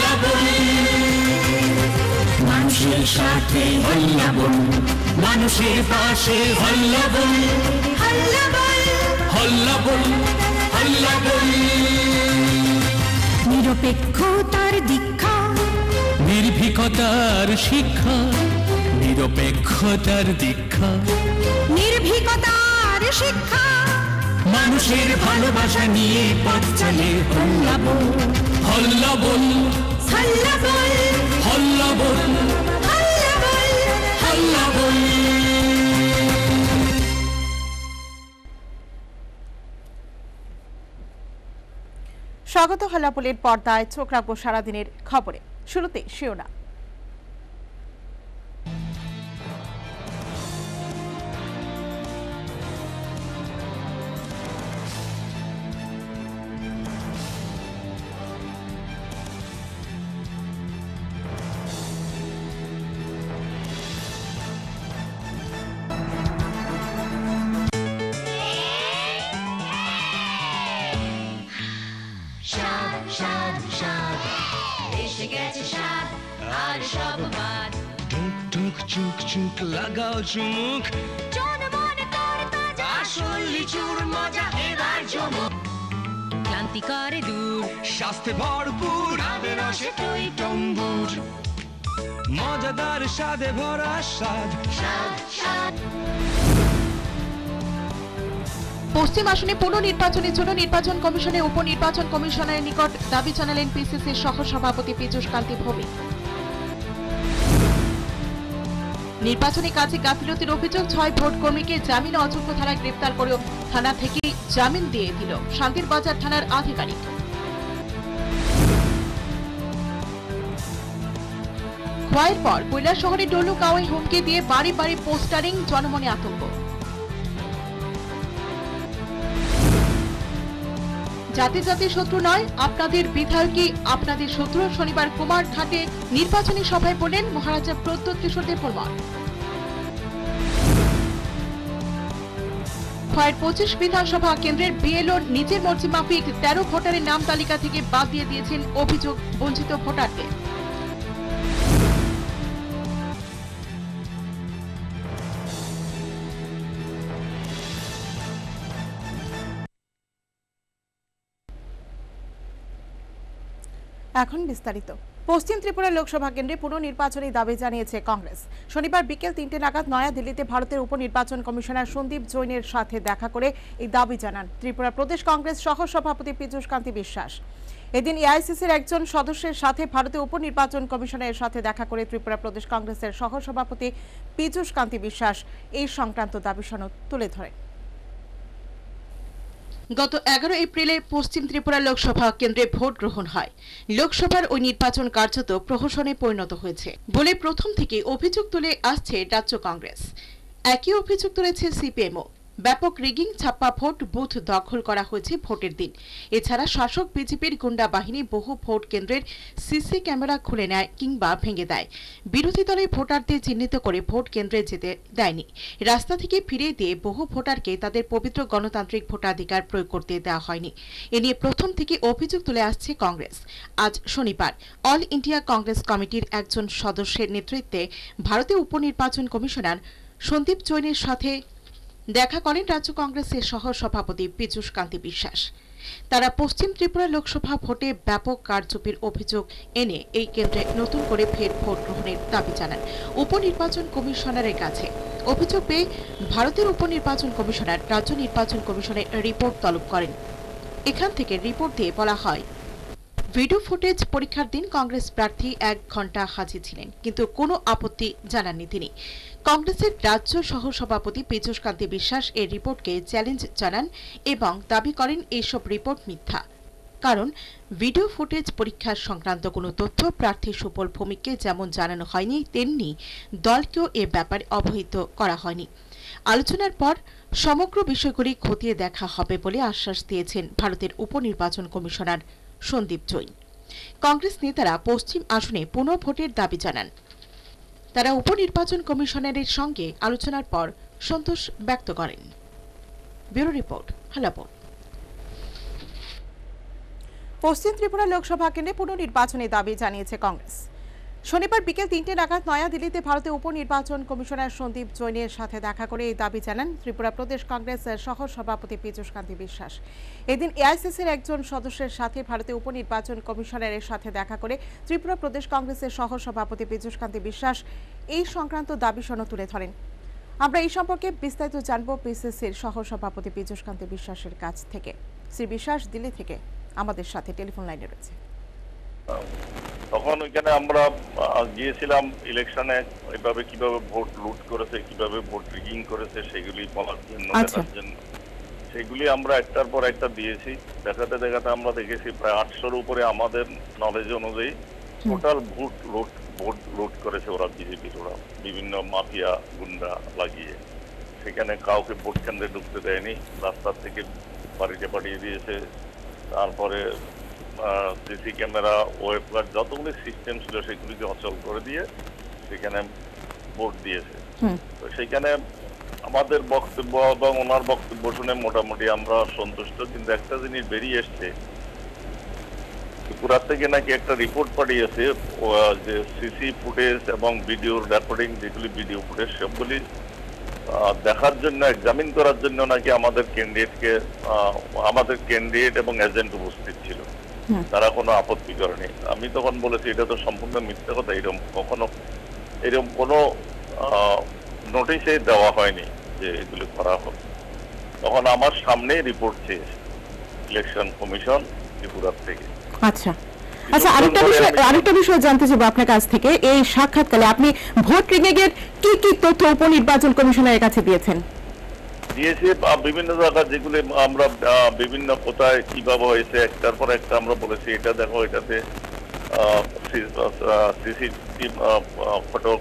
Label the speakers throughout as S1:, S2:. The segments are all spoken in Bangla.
S1: হল্লা বল, মানুষের সাথে হল্লা বল, মানুষের পাশে হল্লা বল, হল্লা বল, হল্লা বল, হল্লা বল। নিরপেক্ষতার দীক্ষা, নির্ভীকতার শিক্ষা, নিরপেক্ষতার দীক্ষা, নির্ভীকতার শিক্ষা, মানুষের ভালোবাসা নিয়ে পথ চলে হল্লা বল, হল্লা বল, হল্লা বল, হল্লা বল, হল্লা বল, হল্লা বল।
S2: স্বাগত হল্লাবলের পর্দায় চোখ রাখবো সারাদিনের খবরে। শুরুতে শিরোনাম।
S3: চুক লাগাও চুমুক, আসল লিচুর মজা এবার জমুক, ক্লান্তি করে দূর, স্বাস্থ্যে ভরপুর, রসে টই টম্বুর, মজাদার স্বাদে ভরা স্বাদ।
S2: পশ্চিম আসনে পুনর্নির্বাচনের জন্য নির্বাচন কমিশনে উপনির্বাচন কমিশনের নিকট দাবি জানালেন পিসিসির সহ সভাপতি পীযূষ কান্তি ভৌমিক। নির্বাচনী কাজে গাফিলতির অভিযোগ 6 ভোট কর্মীকে জামিন অযোগ্য ধারায় গ্রেফতার করেও থানা থেকে জামিন দিয়ে দিল শান্তিরবাজার থানার আধিকারিক। খোয়াইয়ের পর কৈলাসহরে ডলুকাওয়ায় হুমকি দিয়ে বাড়ি বাড়ি পোস্টারিং, জনমনে আতঙ্ক। জাতি জাতি শত্রু নয়, আপনাদের বিধায়কই আপনাদের শত্রু, শনিবার কুমারঘাটে নির্বাচনী সভায় বললেন মহারাজা প্রদ্যোৎ কিশোর দেববর্মন। খোয়াইয়ের 25 বিধানসভা কেন্দ্রের বিএলও নিজের মর্জি মাফিক 13 ভোটারের নাম তালিকা থেকে বাদ দিয়ে দিয়েছেন অভিযোগ বঞ্চিত ভোটারদের। এখন বিস্তারিত। পশ্চিম ত্রিপুরা লোকসভা কেন্দ্রে পুনর্নির্বাচনী দাবি জানিয়েছে কংগ্রেস। শনিবার বিকেল 3টে নাগাদ নয়াদিল্লিতে ভারতের উপনির্বাচন কমিশনার সন্দীপ জৈনের সাথে দেখা করে এই দাবি জানান ত্রিপুরা প্রদেশ কংগ্রেস সহ সভাপতি পীযূষ কান্তি বিশ্বাস। এদিন এআইসিসির একজন সদস্যের সাথে ভারতীয় উপনির্বাচন কমিশনের সাথে দেখা করে ত্রিপুরা প্রদেশ কংগ্রেসের সহ সভাপতি পীযূষ কান্তি বিশ্বাস এই সংক্রান্ত দাবি সনদ তুলে ধরেন। গত 11 এপ্রিলে পশ্চিম ত্রিপুরা লোকসভা কেন্দ্রে ভোট গ্রহণ হয়। লোকসভার ওই নির্বাচন কার্যত প্রহসনে পরিণত হয়েছে বলে প্রথম থেকে অভিযোগ তুলে আসছে রাজ্য কংগ্রেস। একই অভিযোগ তুলেছে সিপিএমও। ব্যাপক রিগিং, ছাপ্পা ভোট, বুথ দখল করা হয়েছে ভোটের দিন। এছাড়া শাসক বিজেপির গুন্ডা বাহিনী বহু ভোট কেন্দ্রের সিসি ক্যামেরা খুলে নেয় কিংবা ভেঙে দেয়। বিরোধী দলের ভোটারদের চিহ্নিত করে ভোট কেন্দ্রে যেতে দেয়নি। রাস্তা থেকে ফিরিয়ে দিয়ে বহু ভোটারকে তাদের পবিত্র গণতান্ত্রিক ভোটাধিকার প্রয়োগ করতে দেওয়া হয়নি। এ নিয়ে প্রথম থেকে অভিযোগ তুলে আসছে কংগ্রেস। আজ শনিবার অল ইন্ডিয়া কংগ্রেস কমিটির একজন সদস্যের নেতৃত্বে ভারতীয় উপনির্বাচন কমিশনার সন্দীপ জৈনের সাথে দেখা করেন রাজ্য কংগ্রেসের সহ সভাপতি পীযূষ কান্তি বিশ্বাস। তারা পশ্চিম ত্রিপুরা লোকসভা ভোটে ব্যাপক কারচুপির অভিযোগ এনে এই কেন্দ্রে নতুন করে ফের ভোট গ্রহণের দাবি জানান উপনির্বাচন কমিশনারের কাছে। অভিযোগ পেয়ে ভারতের উপনির্বাচন কমিশনার রাজ্য নির্বাচন কমিশনের রিপোর্ট তলব করেন। এখান থেকে রিপোর্ট দিয়ে বলা হয়, ভিডিও ফুটেজ পরীক্ষার দিন কংগ্রেস প্রার্থী 1 ঘণ্টা হাজির ছিলেন, কিন্তু কোনো আপত্তি জানাননি তিনি। কংগ্রেসের রাজ্য সহ সভাপতি পীযূষ কান্তি বিশ্বাস এই রিপোর্টকে চ্যালেঞ্জ জানান এবং দাবি করেন এসব রিপোর্ট মিথ্যা। কারণ ভিডিও ফুটেজ পরীক্ষার সংক্রান্ত কোনো তথ্য প্রার্থী সুবল ভৌমিককে যেমন জানানো হয়নি, তেমনি দলকেও এ ব্যাপারে অবহিত করা হয়নি। আলোচনার পর সমগ্র বিষয়গুলি খতিয়ে দেখা হবে বলে আশ্বাস দিয়েছেন ভারতের উপনির্বাচন কমিশনার সন্দীপ জৈন। কংগ্রেস নেতারা পশ্চিম আসনে পুনঃভোটের দাবি জানান। তারা উপনির্বাচন কমিশনারের সঙ্গে আলোচনার পর সন্তোষ ব্যক্ত করেন। ব্যুরো রিপোর্ট, হল্লাবল। পশ্চিম ত্রিপুরা লোকসভা কেন্দ্রে পুনর্নির্বাচনের দাবি জানিয়েছে কংগ্রেস। শনিবার বিকেল 3টে নাগাদ নয়াদিল্লিতে ভারতীয় উপনির্বাচন কমিশনার সন্দীপ জৈনের সাথে দেখা করে এই দাবি জানান ত্রিপুরা প্রদেশ কংগ্রেসের সহ সভাপতি পীযূষ কান্তি বিশ্বাস। এদিন এআইসিসির একজন সদস্যের সাথে ভারতীয় উপনির্বাচন কমিশনারের সাথে দেখা করে ত্রিপুরা প্রদেশ কংগ্রেসের সহ সভাপতি পীযূষ কান্তি বিশ্বাস এই সংক্রান্ত দাবি সনদ তুলে ধরেন। আমরা এই সম্পর্কে বিস্তারিত জানব পিসিসির সহ সভাপতি পীযূষ কান্তি বিশ্বাসের কাছ থেকে। শ্রী বিশ্বাস দিল্লি থেকে আমাদের সাথে টেলিফোন লাইনে রয়েছে।
S4: তখন ওইখানে আমরা গিয়েছিলাম ইলেকশনে এভাবে কিভাবে ভোট লুট করেছে, কিভাবে ভোট রিগিং করেছে সেগুলি বলার জন্য, দেখার জন্য। সেগুলি আমরা একটার পর একটা দিয়েছি। দেখাতে দেখাতে আমরা দেখেছি প্রায় 800-র উপরে আমাদের নলেজ অনুযায়ী টোটাল ভোট লুট করেছে ওরা, বিজেপির ওরা বিভিন্ন মাফিয়া গুন্ডা লাগিয়ে। সেখানে কাউকে ভোট কেন্দ্রে ঢুকতে দেয়নি, রাস্তার থেকে বাড়িতে পাঠিয়ে দিয়েছে। তারপরে সিসি ক্যামেরা, ওয়েব গার্ড, যতগুলি সিস্টেম ছিল সেগুলিকে অচল করে দিয়ে সেখানে ভোট দিয়েছে। তো সেখানে আমাদের বক্তব্য এবং ওনার বক্তব্য শুনে মোটামুটি আমরা সন্তুষ্ট। কিন্তু একটা জিনিস বেরিয়ে এসছে, ত্রিপুরা থেকে নাকি একটা রিপোর্ট পাঠিয়েছে যে সিসি ফুটেজ এবং ভিডিও রেকর্ডিং, যেগুলি ভিডিও ফুটেজ সবগুলি দেখার জন্য, এক্সামিন করার জন্য নাকি আমাদের ক্যান্ডিডেট এবং এজেন্ট উপস্থিত ছিল। তারা কোনো আপত্তি করেনি। আমি তখন বলেছি এটা তো সম্পূর্ণ মিথ্যা কথা, এরকম কোনো নোটিশে দেওয়া হয়নি যে এগুলি করা হবে। তখন আমার সামনেই রিপোর্ট চেয়েছে ইলেকশন কমিশন ত্রিপুরা থেকে।
S5: আচ্ছা, আরেকটা বিষয় জানতে চাইবো আপনার কাছ থেকে। এই সাক্ষাৎকালে আপনি ভোট রিগিং এর কি কি তথ্য উপনির্বাচন কমিশনের কাছে দিয়েছি
S4: বিভিন্ন জায়গা, যেগুলি আমরা বিভিন্ন কোথায় কিভাবে হয়েছে একটার পর একটা আমরা বলেছি এটা দেখো, এটাতে সিসিটিভি ফটো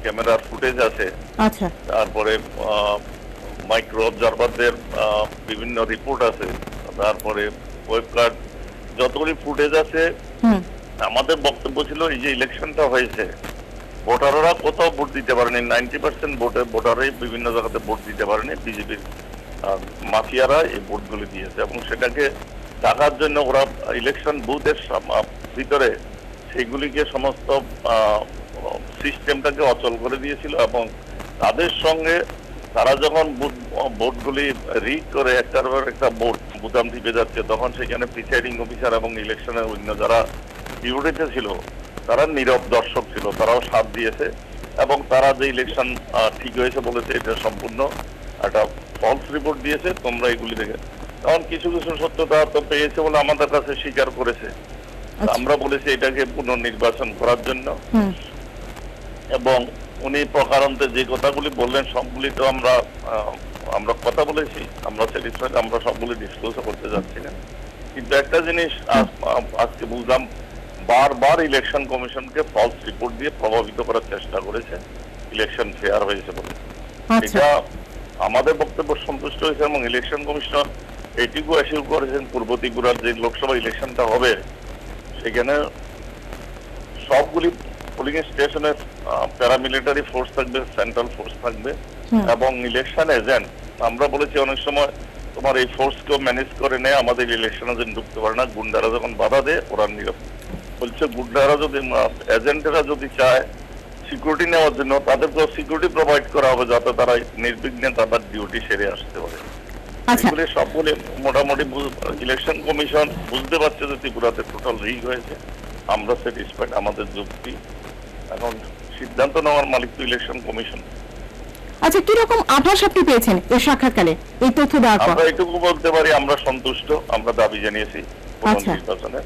S4: ক্যামেরার ফুটেজ আছে।
S5: আচ্ছা,
S4: তারপরে মাইক্রো অবজারভারদের বিভিন্ন রিপোর্ট আছে। তারপরে ওয়েব কার্ড, যতগুলি ফুটেজ আছে। আমাদের বক্তব্য ছিল এই যে ইলেকশনটা হয়েছে, ভোটাররা কোথাও ভোট দিতে পারেনি, 90% ভোটারই বিভিন্ন জায়গাতে ভোট দিতে পারেনি। বিজেপির মাফিয়ারা এই ভোটগুলি দিয়েছে এবং সেটাকে দেখার জন্য ওরা ইলেকশন বুথের ভিতরে সেইগুলিকে সমস্ত সিস্টেমটাকে অচল করে দিয়েছিল এবং তাদের সঙ্গে তারা যখন ভোটগুলি রিগ করে একটার পর একটা বুতাম টিপে যাচ্ছে, তখন সেখানে প্রিসাইডিং অফিসার এবং ইলেকশনের অন্য যারা ডিউটিতে ছিল তারা নীরব দর্শক ছিল, তারাও সাথ দিয়েছে এবং তারা যে ইলেকশন ঠিক হয়েছে বলেছে এটা সম্পূর্ণ একটা ফলস রিপোর্ট দিয়েছে। তোমরা এগুলি দেখে তখন কিছু কিছু সত্যতা তো পেয়েছে বলে আমাদের কাছে স্বীকার করেছে। আমরা বলেছি এটাকে পুনর্নির্বাচন করার জন্য এবং উনি প্রকারান্তে যে কথাগুলি বললেন সবগুলি তো আমরা কথা বলেছি, আমরা স্যাটিসফাইড, আমরা সবগুলি ডিসক্লোজ করতে যাচ্ছি না। কিন্তু একটা জিনিস আজকে বুঝলাম, বারবার ইলেকশন কমিশনকে ফলস রিপোর্ট দিয়ে প্রভাবিত করার চেষ্টা করেছে ইলেকশন ফেয়ার হয়েছে বলে। এটা আমাদের বক্তব্য সন্তুষ্ট হয়েছে এবং ইলেকশন কমিশন এইটুকু অ্যাসিউর করেছেন পূর্ব ত্রিপুরার যে লোকসভা ইলেকশনটা হবে সেখানে সবগুলি পোলিং স্টেশনে প্যারামিলিটারি ফোর্স থাকবে, সেন্ট্রাল ফোর্স থাকবে এবং ইলেকশন এজেন্ট। আমরা বলেছি অনেক সময় তোমার এই ফোর্সকেও ম্যানেজ করে নেয়, আমাদের ইলেকশন এজেন্ট ঢুকতে পারে না, গুন্ডারা যখন বাধা দেয় ওরা নীরব। বলছে গুন্ডারা যদি, এজেন্টরা যদি চায় সিকিউরিটি নেওয়ার জন্য, তাদেরকেও সিকিউরিটি প্রোভাইড করা হবে যাতে তারা নির্বিঘ্নে তাদের ডিউটি সেরে আসতে পারে। এগুলি সবগুলি মোটামুটি ইলেকশন কমিশন বুঝতে পারছে যে ত্রিপুরাতে টোটাল রিগ হয়েছে। আমরা স্যাটিসফাইড, আমাদের যুক্তি। এখন সিদ্ধান্ত নেওয়ার মালিক তো ইলেকশন কমিশন।
S5: আচ্ছা, কি রকম আভাস আপনি পেয়েছেন এই সাক্ষাৎকালে এই তথ্য দেওয়ার পর?
S4: আমরা এটুকু বলতে পারি আমরা সন্তুষ্ট। আমরা দাবি জানিয়েছি পুনর্নির্বাচনে,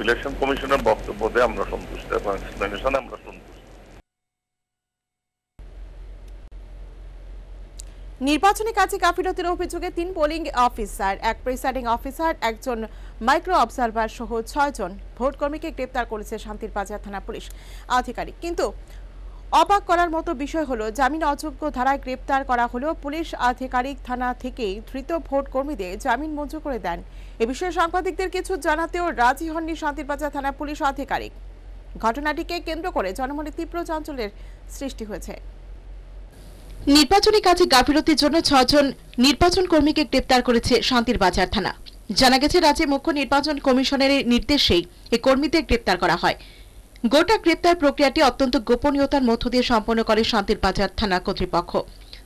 S4: ইলেকশন কমিশনের বক্তব্যতে আমরা সন্তুষ্ট এবং এক্সপ্লেনেশনে আমরা সন্তুষ্ট।
S2: নির্বাচনী কাজে গাফিলতির অভিযোগে 3 পোলিং অফিসার, এক প্রিসাইডিং অফিসার, একজন মাইক্রো অবজারভার সহ 6 জন ভোটকর্মীকে গ্রেপ্তার করেছে শান্তিরবাজার থানা পুলিশ আধিকারিক। কিন্তু অবাক করার মতো বিষয় হলো, জামিন অযোগ্য ধারায় গ্রেপ্তার করা হলেও পুলিশ আধিকারিক থানা থেকেই ধৃত ভোট কর্মীদের জামিন মঞ্জুর করে দেন। এ বিষয়ে সাংবাদিকদের কিছু জানাতেও রাজি হননি শান্তিরবাজার থানা পুলিশ আধিকারিক। ঘটনাটিকে কেন্দ্র করে জনমনে তীব্র চাঞ্চল্যের সৃষ্টি হয়েছে। নির্বাচনী কাজে গাফিলতির জন্য 6 জন নির্বাচন কর্মীকে গ্রেপ্তার করেছে শান্তিরবাজার থানা। জানা গেছে, রাজ্যে মুখ্য নির্বাচন কমিশনের নির্দেশেই এই কর্মীদের গ্রেপ্তার করা হয়। গোটা গ্রেপ্তার প্রক্রিয়াটি অত্যন্ত গোপনীয়তার মধ্য দিয়ে সম্পন্ন করে শান্তির বাজার থানা কর্তৃপক্ষ।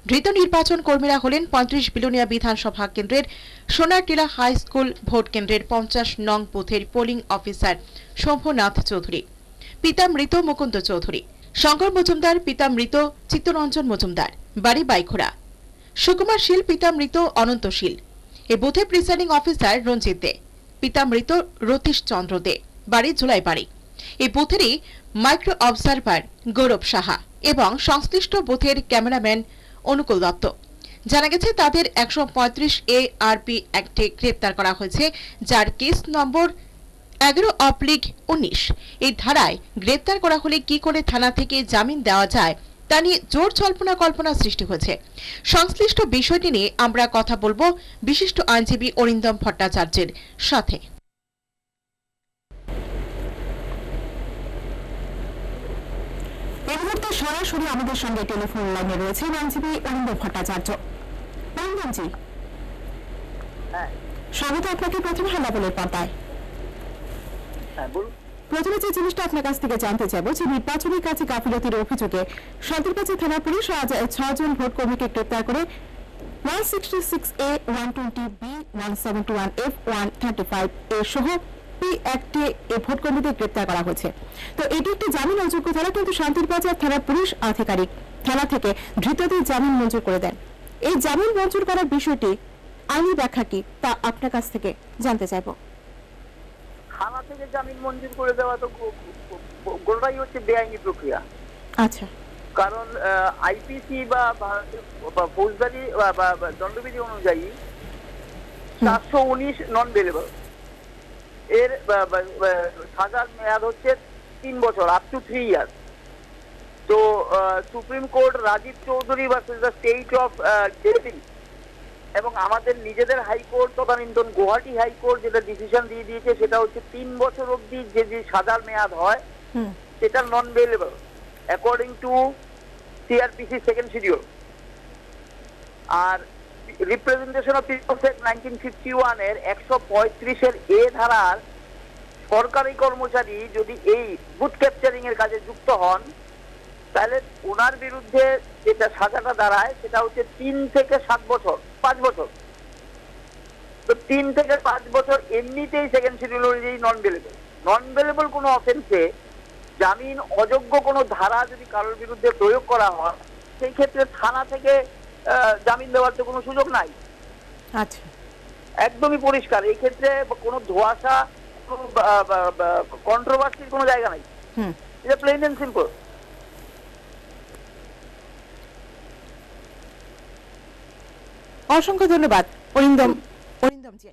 S2: ধৃত নির্বাচন কর্মীরা হলেন 35 বিলোনিয়া বিধানসভা কেন্দ্রের সোনারটিলা হাই স্কুল ভোট কেন্দ্রের 50 নং বুথের পোলিং অফিসার শম্ভুনাথ চৌধুরী, পিতা মৃত মুকুন্দ চৌধুরী, শঙ্কর মজুমদার, পিতা মৃত চিত্তরঞ্জন মজুমদার, বাড়ি বাইখোড়া, সুকুমার শীল, পিতা মৃত অনন্ত শীল। এই বুথে প্রিসাইডিং অফিসার রঞ্জিত দে, পিতা মৃত রতীশ চন্দ্র দে, বাড়ি জুলাইবাড়ি। এই বুথেরই মাইক্রো অবজারভার গৌরব সাহা এবং সংশ্লিষ্ট বুথের ক্যামেরাম্যান অনুকূল দত্ত। জানা গেছে, তাদের 135 ARP অ্যাক্টে গ্রেপ্তার করা হয়েছে, যার কেস নম্বর 11/19। এই ধারায় গ্রেপ্তার করা হলে কি করে থানা থেকে জামিন দেওয়া যায় তা নিয়ে জোর কল্পনা সৃষ্টি হয়েছে। সংশ্লিষ্ট বিষয়টি নিয়ে আমরা কথা বলবো বিশিষ্ট আইনজীবী অরিন্দম ভট্টাচার্যের সাথে।
S5: এই মুহূর্তে সরাসরি আমাদের সঙ্গে টেলিফোন লাইনে রয়েছে আইনজীবী অরিন্দম ভট্টাচার্য। অরিন্দমজি, স্বাগত আপনাকে প্রথমে হালাবলের পর্দায়। প্রথমে যে জিনিসটা আপনার কাছ থেকে জানতে চাইবো, যে নির্বাচনী কাজে গাফিলতির অভিযোগে শান্তিরবাজার থানা পুলিশ আজ 6 জন ভোট কর্মীকে গ্রেপ্তার করে 166A, 120B, 171F, 135A সহ অ্যাক্টে এই ভোট কর্মীদের গ্রেপ্তার করা হয়েছে। তো এটি একটি জামিন অযোগ্য ধারা, কিন্তু শান্তিরবাজার থানার পুলিশ আধিকারিক থানা থেকে ধৃতদের জামিন মঞ্জুর করে দেন। এই জামিন মঞ্জুর করার বিষয়টি আইনি ব্যাখ্যা কি তা আপনার কাছ থেকে জানতে চাইব।
S6: থানা থেকে জামিন মঞ্জুর করে দেওয়া তো গোটাই হচ্ছে বেআইনি প্রক্রিয়া।
S5: আচ্ছা,
S6: কারণ আইপিসি বা ফৌজদারি বা দণ্ডবিধি অনুযায়ী 419 নন বেলেবল এর সাজার মেয়াদ হচ্ছে 3 বছর, আপ টু 3 ইয়ার। তো supreme court Rajiv Chowdhury versus the state of Delhi এবং আমাদের নিজেদের হাইকোর্ট তদানীন্তন গুয়াহাটি হাইকোর্ট যেটা ডিসিশন দিয়ে দিয়েছে, সেটা হচ্ছে 3 বছর অবধি যে সাজার মেয়াদ হয় সেটা non bailable according to CrPC second schedule. আর রিপ্রেজেন্টেশন অফ পিপলস অ্যাক্ট 1951 এর 135 এর এ ধারার সরকারি কর্মচারী যদি এই বুথ ক্যাপচারিং এর কাজে যুক্ত হন, তাহলে ওনার বিরুদ্ধে যেটা সাজাটা দাঁড়ায় সেটা হচ্ছে 3 থেকে 7 বছর, 5 বছর। তো 3 থেকে 5 বছর এমনিতেই সেকেন্ড শিডিউল অনুযায়ী নন বেলেবল কোনো অফেন্সে জামিন অযোগ্য কোনো ধারা যদি কারোর বিরুদ্ধে প্রয়োগ করা হয়, সেই ক্ষেত্রে থানা থেকে জামিন দেওয়ার তো কোনো সুযোগ নাই।
S5: আচ্ছা,
S6: একদমই পরিষ্কার। এই ক্ষেত্রে কোনো ধোঁয়াশা, কোনো কন্ট্রোভার্সির কোনো জায়গা নাই। এটা প্লেন এন্ড সিম্পল।
S5: অসংখ্য ধন্যবাদ অরিন্দমজি।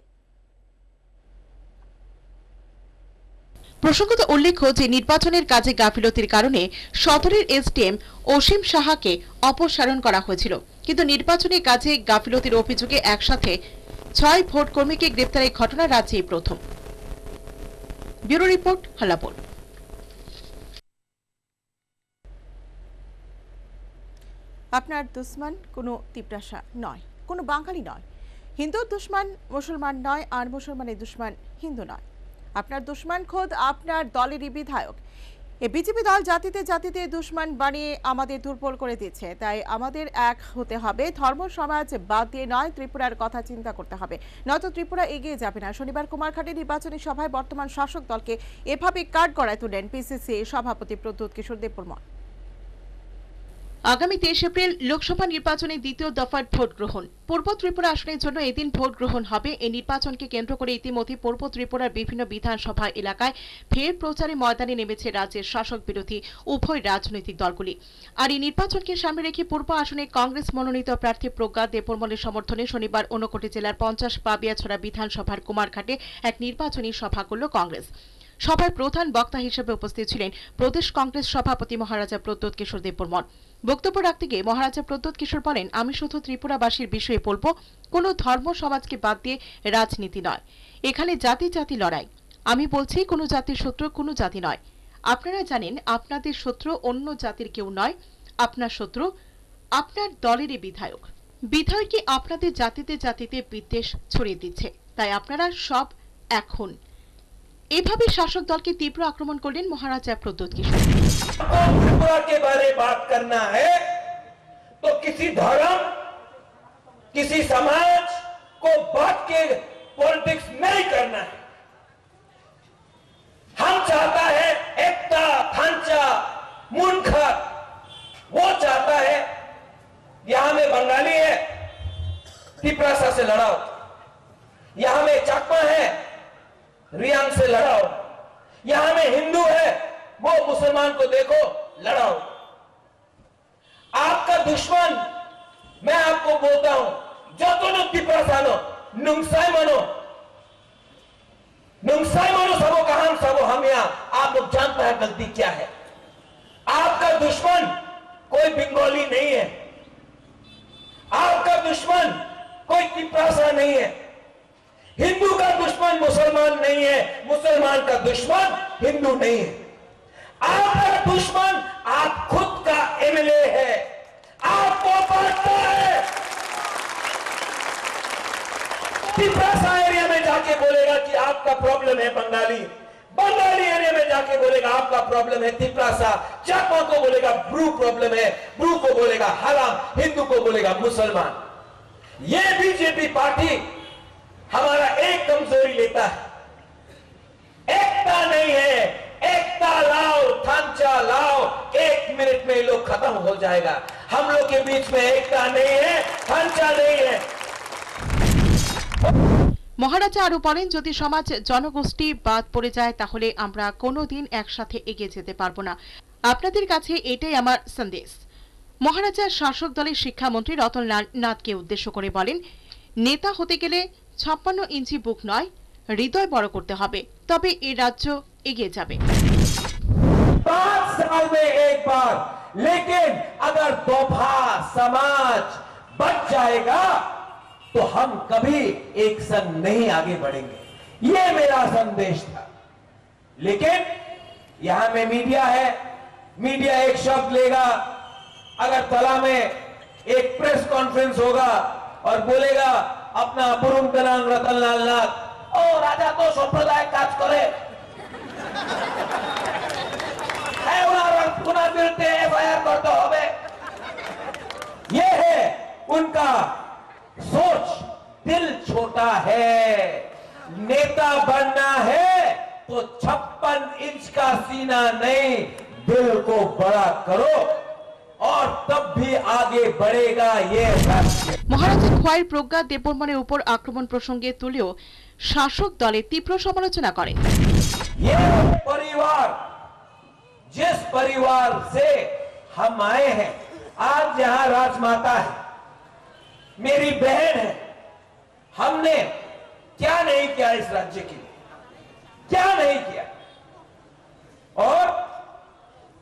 S2: প্রসঙ্গত উল্লেখ্য যে নির্বাচনের কাজে গাফিলতির কারণে সদরের এসডিএম অসীম সাহাকে অপসারণ করা হয়েছিল, কিন্তু নির্বাচনী কাজে গাফিলতির অভিযোগে একসাথে 6 ভোট কর্মীকে গ্রেপ্তারের ঘটনা রাজ্যেই প্রথম। ব্যুরো রিপোর্ট, হালাপুর। আপনার দুশ্মন কোনো তিপ্রাসা নয়, কোনো বাঙালি নয়, হিন্দুর দুশ্মন মুসলমান নয়, আর মুসলমানের দুশ্মন হিন্দু নয়। আপনার দুশ্মন খোদ আপনার দলেরই বিধায়ক। এই বিজেপি দল জাতিতে জাতিতে দুশ্মন বানিয়ে আমাদের দুর্বল করে দিচ্ছে। তাই আমাদের এক হতে হবে, ধর্ম সমাজ বাদ দিয়ে নয়, ত্রিপুরার কথা চিন্তা করতে হবে, নয়তো ত্রিপুরা এগিয়ে যাবে না। শনিবার কুমারঘাটে নির্বাচনী সভায় বর্তমান শাসক দলকে এভাবে কাঠগড়ায় তুলেন পিসিসি সভাপতি প্রদ্যোৎ কিশোর দেববর্মন। আগামী 23 এপ্রিল লোকসভা নির্বাচনে দ্বিতীয় দফার ভোট গ্রহণ। পূর্ব ত্রিপুরা আসনের জন্য এদিন ভোট গ্রহণ হবে। এই নির্বাচনকে কেন্দ্র করে ইতিমধ্যে পূর্ব ত্রিপুরার বিভিন্ন বিধানসভা এলাকায় ফের প্রচারে ময়দানে নেমেছে রাজ্যের শাসক বিরোধী উভয় রাজনৈতিক দলগুলি। আর এই নির্বাচনকে সামনে রেখে পূর্ব আসনে কংগ্রেস মনোনীত প্রার্থী প্রজ্ঞা দেববর্মনের সমর্থনে শনিবার ঊনকোটি জেলার 50 পাবিয়াছড়া বিধানসভার কুমারঘাটে এক নির্বাচনী সভা করল কংগ্রেস। সভায় প্রধান বক্তা হিসেবে উপস্থিত ছিলেন প্রদেশ কংগ্রেস সভাপতি মহারাজা প্রদ্যোৎ কিশোর দেববর্মন। বক্তব্য রাখতে গিয়ে মহারাজা প্রদ্যোৎ কিশোর বলেন, আমি শুধু ত্রিপুরাবাসীর বিষয়ে বলবো, কোনো ধর্ম সমাজকে বাদ দিয়ে রাজনীতি নয়, এখানে জাতি জাতি লড়াই। আমি বলছি কোনো জাতির শত্রু কোনো জাতি নয়। আপনারা জানেন আপনাদের শত্রু অন্য জাতির কেউ নয়, আপনার শত্রু আপনার দলেরই বিধায়ক। বিধায়কই আপনাদের জাতিতে জাতিতে বিদ্বেষ ছড়িয়ে দিচ্ছে। তাই আপনারা সব এখন। এভাবে শাসক দলকে তীব্র আক্রমণ করলেন মহারাজা প্রদ্যোৎ কিশোর।
S7: त्रिपुरा के बारे बात करना है तो किसी धर्म, किसी समाज को बात के पॉलिटिक्स नहीं करना है। हम चाहता है एकता, थांचा, मुनखा, वो चाहता है यहां में बंगाली है, तिपरासा से लड़ाओ, यहां में चाकमा है, रियांग से लड़ाओ, यहां में हिंदू है, वो मुसलमान को देखो, लड़ाओ। आपका दुश्मन, मैं आपको बोलता हूं, जो दोनों तिपरासानो नुंगसाई मनो सबो कहां सबो हम यहां, आप लोग जानता है गलती क्या है। आपका दुश्मन कोई बंगाली नहीं है, आपका दुश्मन कोई तिपरासा नहीं है, हिंदू का दुश्मन मुसलमान नहीं है, मुसलमान का दुश्मन हिंदू नहीं है। आपका दुश्मन आप खुद का एमएलए है, आपको पता है। तिपरासा एरिया में जाके बोलेगा कि आपका प्रॉब्लम है बंगाली, बंगाली एरिया में जाके बोलेगा आपका प्रॉब्लम है तिपरासा, चाकमा को बोलेगा ब्रू प्रॉब्लम है, ब्रू को बोलेगा हराम, हिंदू को बोलेगा मुसलमान। ये बीजेपी पार्टी हमारा एक कमजोरी लेता है, एकता नहीं है। एकता लाओ, थांचा लाओ, 1 मिनट में लोग खत्म हो जाएगा। हम लोग के बीच में एकता नहीं है, थांचा नहीं है।
S2: মহারাজা আরো বলেন, যদি সমাজ জনগোষ্ঠী বাদ পড়ে যায় তাহলে আমরা কোনোদিন একসাথে এগিয়ে যেতে পারবো না। আপনাদের কাছে এটাই আমার সন্দেশ। মহারাজা শাসক দলের শিক্ষামন্ত্রী রতন নাথকে উদ্দেশ্য করে বলেন, নেতা হতে গেলে 56 ইঞ্চি বুক নয়, হৃদয় বড় করতে হবে, তবে এই রাজ্য এগিয়ে যাবে।
S7: 5 साल में एक बार, लेकिन अगर दोफा समाज बच जाएगा तो हम कभी एक संग नहीं आगे बढ़ेंगे। ये मेरा संदेश था। लेकिन यहां में मीडिया है, मीडिया एक शब्द लेगा, अगर तला में एक प्रेस कॉन्फ्रेंस होगा और बोलेगा अपना पुरुम कनान रतनलाल नाथ, ओ राजा तो संप्रदाय काज करे, उनार विरुद्ध एफआईआर करते होबे। ये है उनका सोच। दिल छोटा है, नेता बनना है तो 56 इंच का सीना नहीं, दिल को बड़ा करो और तब भी आगे बढ़ेगा ये राष्ट्र।
S2: মহারাজা খোয়াইয়ের প্রজ্ঞা দেববর্মনের উপর আক্রমণ প্রসঙ্গে তুলেও শাসক দলের তীব্র সমালোচনা করেন।
S7: ये परिवार, जिस परिवार से हम आए हैं, आज जहां राजमाता है, मेरी बहन है, हमने क्या नहीं किया इस राज्य के लिए, क्या नहीं किया। और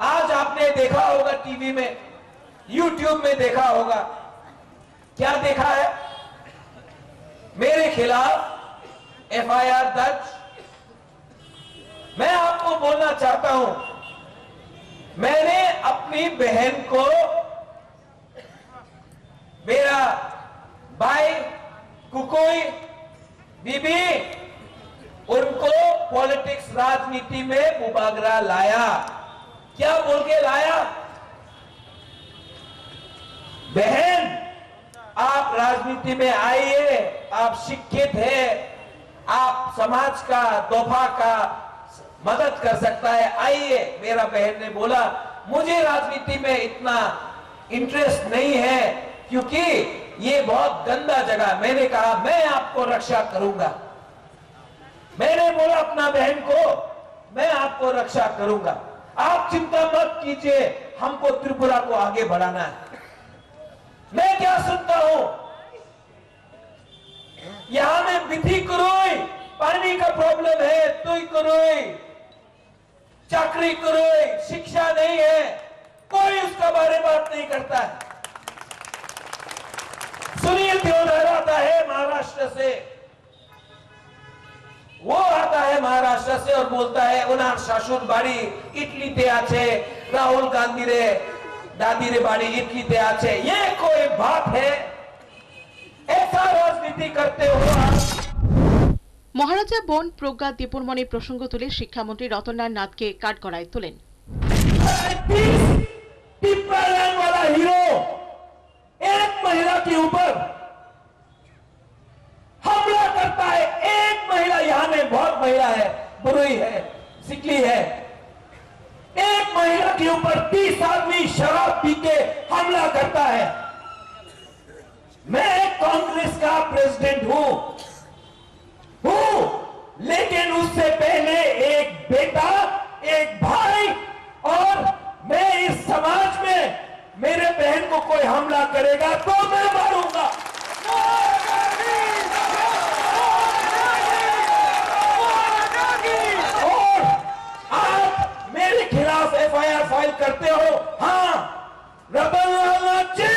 S7: आज आपने देखा होगा टीवी में, यूट्यूब में देखा होगा, क्या देखा है, मेरे खिलाफ एफआईआर दर्ज। मैं आपको बोलना चाहता हूं, मैंने अपनी बहन को, मेरा भाई कुकोई बीबी, उनको पॉलिटिक्स राजनीति में मुबागरा लाया। क्या बोल के लाया? बहन आप राजनीति में आइए, आप शिक्षित है, आप समाज का दोफा का मदद कर सकता है, आइए। मेरा बहन ने बोला मुझे राजनीति में इतना इंटरेस्ट नहीं है क्योंकि ये बहुत गंदा जगह। मैंने कहा मैं आपको रक्षा करूंगा, मैंने बोला अपना बहन को मैं आपको रक्षा करूंगा, आप चिंता मत कीजिए, हमको त्रिपुरा को आगे बढ़ाना है। मैं क्या सुनता हूं, यहां में विधि करोई, पानी का प्रॉब्लम है, तुई करोई, चाकरी करोई, शिक्षा नहीं है, कोई उसका बारे में बात नहीं करता है। सुनील देवधर आता है महाराष्ट्र से, वो आता है महाराष्ट्र से और बोलता है उनार शासुर बाड़ी इटली ते आछे, राहुल गांधी रे दादी रे बाड़ी इटली ते आछे। ये कोई बात है? ऐसा राजनीति करते हो आप?
S2: মহারাজা বন প্রজ্ঞা দীপনমণি প্রসঙ্গ তুলে শিক্ষামন্ত্রী রতনলাল নাথকে কাঠগড়ায় তোলেন।
S7: वाला हीरो एक महिला के ऊपर हमला करता है। एक महिला, यहाँ में बहुत महिला है, बुरुई है, सिकली है। एक महिला के ऊपर 30 आदमी शराब पी के हमला करता है। मैं कांग्रेस का प्रेसिडेंट हूं, लेकिन उससे पहले एक बेटा, एक भाई, और मैं इस समाज में मेरे बहन को कोई हमला करेगा तो मैं मारूंगा। और आप मेरे खिलाफ FIR फाइल करते हो। हाँ, रतनलाल नाथ जी,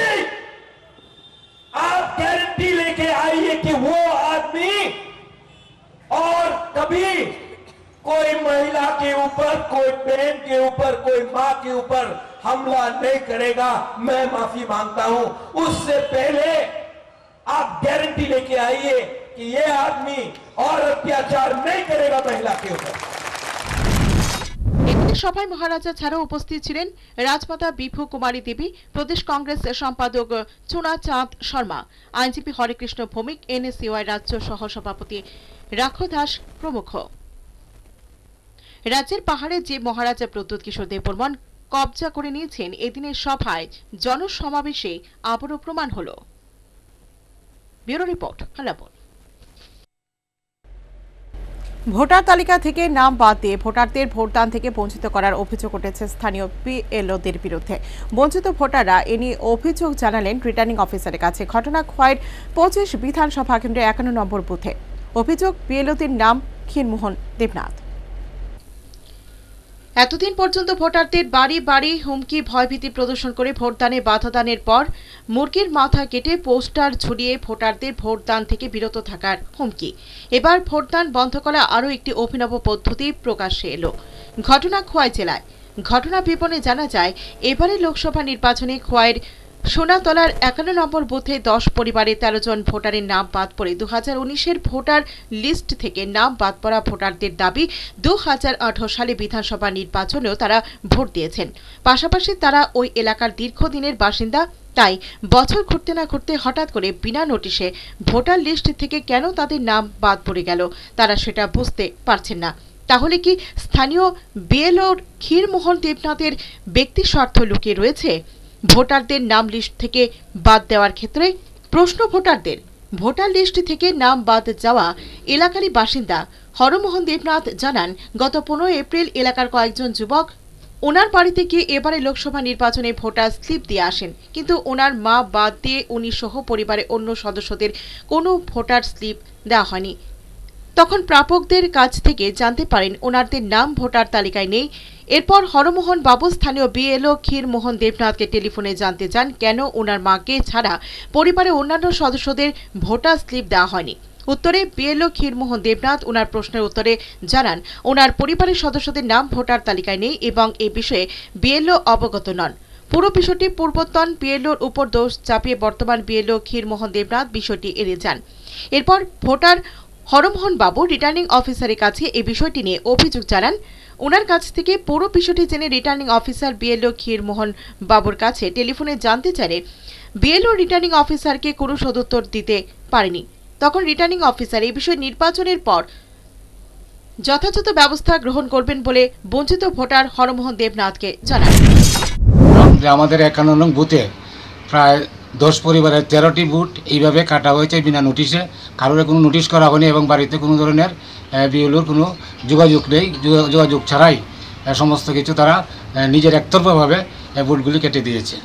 S7: आप गारंटी लेके आइए कि वो आदमी और कभी कोई महिला के ऊपर, कोई बहन के ऊपर, कोई मां के ऊपर हमला नहीं करेगा। मैं माफी मांगता हूं। उससे पहले आप गारंटी लेके आइए कि ये आदमी और अत्याचार नहीं करेगा महिला के ऊपर।
S2: সভায় মহারাজা ছাড়াও উপস্থিত ছিলেন রাজমাতা বিভু কুমারী দেবী, প্রদেশ কংগ্রেস সম্পাদক চুনা চাঁদ শর্মা, আইনজীবী হরেকৃষ্ণ ভৌমিক, NSUI রাজ্য সহ সভাপতি রাখো দাস প্রমুখ। রাজ্যের পাহাড়ে যে মহারাজা প্রদ্যোৎ কিশোর দেববর্মন কবজা করে নিয়েছেন, এদিনের সভায় জনসমাবেশে আবারও প্রমাণ হল। Bureau report, হালাবল। ভোটার তালিকা থেকে নাম বাদ দিয়ে ভোটারদের ভোটদান থেকে বঞ্চিত করার অভিযোগ উঠেছে স্থানীয় PLOদের বিরুদ্ধে। বঞ্চিত ভোটাররা এ নিয়ে অভিযোগ জানালেন রিটার্নিং অফিসারের কাছে। ঘটনা খোয়াইয়ের 25 বিধানসভা কেন্দ্রের 51 নম্বর বুথে। অভিযোগ PLOদের নাম ক্ষীরমোহন দেবনাথ। এতদিন পর্যন্ত ভোটারদের বাড়ি বাড়ি হুমকি ভয়ভীতি প্রদর্শন করে ভোটদানে বাধা দানের পর মুরগির মাথা কেটে পোস্টার ঝুলিয়ে ভোটারদের ভোটদান থেকে বিরত থাকার হুমকি। এবার ভোটদান বন্ধ করা আরও একটি অভিনব পদ্ধতি প্রকাশ্যে এলো। ঘটনা খোয়াই জেলায়। ঘটনা বিবরণে জানা যায়, এবারে লোকসভা নির্বাচনে খোয়াইয়ের সোনাতলার 51 নম্বর বুথে 10 পরিবারে 13 জন ভোটারের নাম বাদ পড়ে 2019-এর ভোটার লিস্ট থেকে নাম বাদ পড়া ভোটারদের দাবি 2018 সালে বিধানসভা নির্বাচনেও তারা ভোট দিয়েছেন। পাশাপাশি তারা ওই এলাকার দীর্ঘদিনের বাসিন্দা। তাই বছর ঘুরতে না ঘুরতে হঠাৎ করে বিনা নোটিশে ভোটার লিস্ট থেকে কেন তাদের নাম বাদ পড়ে গেল তারা সেটা বুঝতে পারছেন না। তাহলে কি স্থানীয় BLOর ক্ষীরমোহন দেবনাথের ব্যক্তি স্বার্থ লুকিয়ে রয়েছে ভোটারদের নাম লিস্ট থেকে বাদ দেওয়ার ক্ষেত্রে? প্রশ্ন ভোটারদের। ভোটার লিস্ট থেকে নাম বাদ যাওয়া এলাকারই বাসিন্দা হরমোহন দেবনাথ জানান, গত 15 এপ্রিল এলাকার কয়েকজন যুবক ওনার বাড়িতে গিয়ে এবারে লোকসভা নির্বাচনে ভোটার স্লিপ দিয়ে আসেন, কিন্তু ওনার মা বাদ দিয়ে উনি সহ পরিবারের অন্য সদস্যদের কোনো ভোটার স্লিপ দেওয়া হয়নি। তখন প্রাপকদের কাছ থেকে জানতে পারেন ওনাদের নাম ভোটার তালিকায় নেই। এরপর হরমোহন বাবু স্থানীয় BLO ক্ষীরমোহন দেবনাথকে টেলিফোনে জানতে চান কেন ওনার মাকে ছাড়া পরিবারের অন্যান্য সদস্যদের ভোটার স্লিপ দেওয়া হয়নি। উত্তরে BLO ক্ষীরমোহন দেবনাথ ওনার প্রশ্নের উত্তরে জানান ওনার পরিবারের সদস্যদের নাম ভোটার তালিকায় নেই এবং এ বিষয়ে BLO অবগত নন। পুরো বিষয়টি পূর্বতন BLOর উপর দোষ চাপিয়ে বর্তমান BLO ক্ষীরমোহন দেবনাথ বিষয়টি এড়িয়ে যান। এরপর ভোটার হরমোহন বাবু রিটার্নিং অফিসারের কাছে এই বিষয়টি নিয়ে অভিযোগ জানান। ওনার কাছ থেকে পুরো বিষয়টি জেনে রিটার্নিং অফিসার BLO ক্ষীরমোহন বাবুর কাছে টেলিফোনে জানতে চাইলে BLO রিটার্নিং অফিসারকে কোনো সদুত্তর দিতে পারেনি। তখন রিটার্নিং অফিসার এই বিষয়ে নির্বাচনের পর যথাযথ ব্যবস্থা গ্রহণ করবেন বলে বঞ্চিত ভোটার হরমোহন দেবনাথকে জানান।
S8: আমাদের 51 নং বুথে প্রায় 10 পরিবারের 13টি বুথ এইভাবে কাটা হয়েছে বিনা নোটিশে। কারোর কোনো নোটিশ করা হয়নি এবং বাড়িতে কোনো ধরনের BLOর কোনো যোগাযোগ নেই। যোগাযোগ ছাড়াই সমস্ত কিছু তারা নিজের একতরফাভাবে ভোটগুলি কেটে দিয়েছে।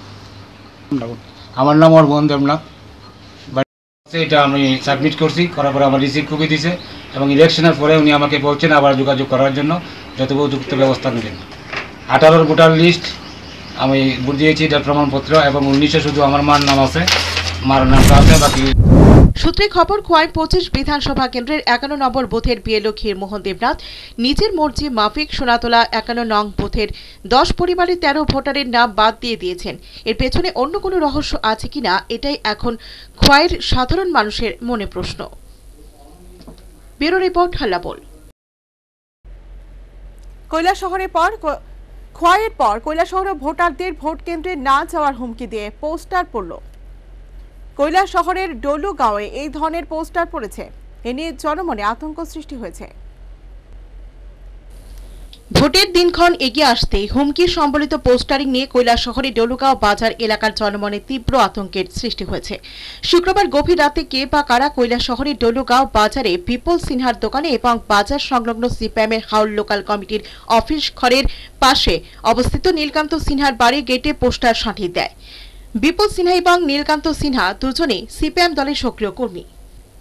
S8: আমার নাম হরমোহন দেবনাথ। এটা আমি সাবমিট করছি, করার পরে আমার রিসিভ কপি দিয়েছে এবং ইলেকশনের পরে উনি আমাকে বলছেন আবার যোগাযোগ করার জন্য যথোপযুক্ত ব্যবস্থা নেবেন। 18 ভোটার লিস্ট আমি ভোট দিয়েছি, এটার প্রমাণপত্র এবং 19-এ শুধু আমার মার নাম আছে, মার নামটা আছে বাকি।
S2: সূত্রে খবর, খোয়াই 25 বিধানসভা কেন্দ্রের 51 নম্বর বুথের BLO ক্ষীরমোহন দেবনাথ নিজের মর্জি মাফিক সোনাতলা 51 নং বুথের 10 পরিবারের 13 ভোটারের নাম বাদ দিয়ে দিয়েছেন। এর পেছনে অন্য কোনো রহস্য আছে কিনা এটাই এখন খোয়াইয়ের সাধারণ মানুষের মনে প্রশ্ন। ব্যুরো রিপোর্ট হাল্লা বল।
S9: কৈলাসহরের পর খোয়াইয়ের পর কৈলাসহরে ভোটারদের ভোট কেন্দ্রে না যাওয়ার হুমকি দিয়ে পোস্টার পড়ল। কৈলাসহরের ডলুগাঁওয়ে এই ধরনের পোস্টার পড়েছে। এ নিয়ে জনমনে আতঙ্ক সৃষ্টি হয়েছে।
S2: ভোটের দিনক্ষণ এগিয়ে আসতেই হুমকি সম্বলিত পোস্টারিং নিয়ে কৈলাসহরে ডলুগাঁও বাজার এলাকার জনমনে তীব্র আতঙ্কের সৃষ্টি হয়েছে। শুক্রবার গভীর রাতে কে বা কারা কৈলাসহরের ডলুগাঁও বাজারে বিপুল সিনহার দোকানে এবং বাজার সংলগ্ন সিপিএমের হাউল লোকাল কমিটির অফিস ঘরের পাশে অবস্থিত নীলকান্ত সিনহার বাড়ি গেটে পোস্টার সাঁটিয়ে দেয়। বিপুল সিনহা এবং নীলকান্ত সিনহা দুজনেই সিপিএম দলের সক্রিয় কর্মী।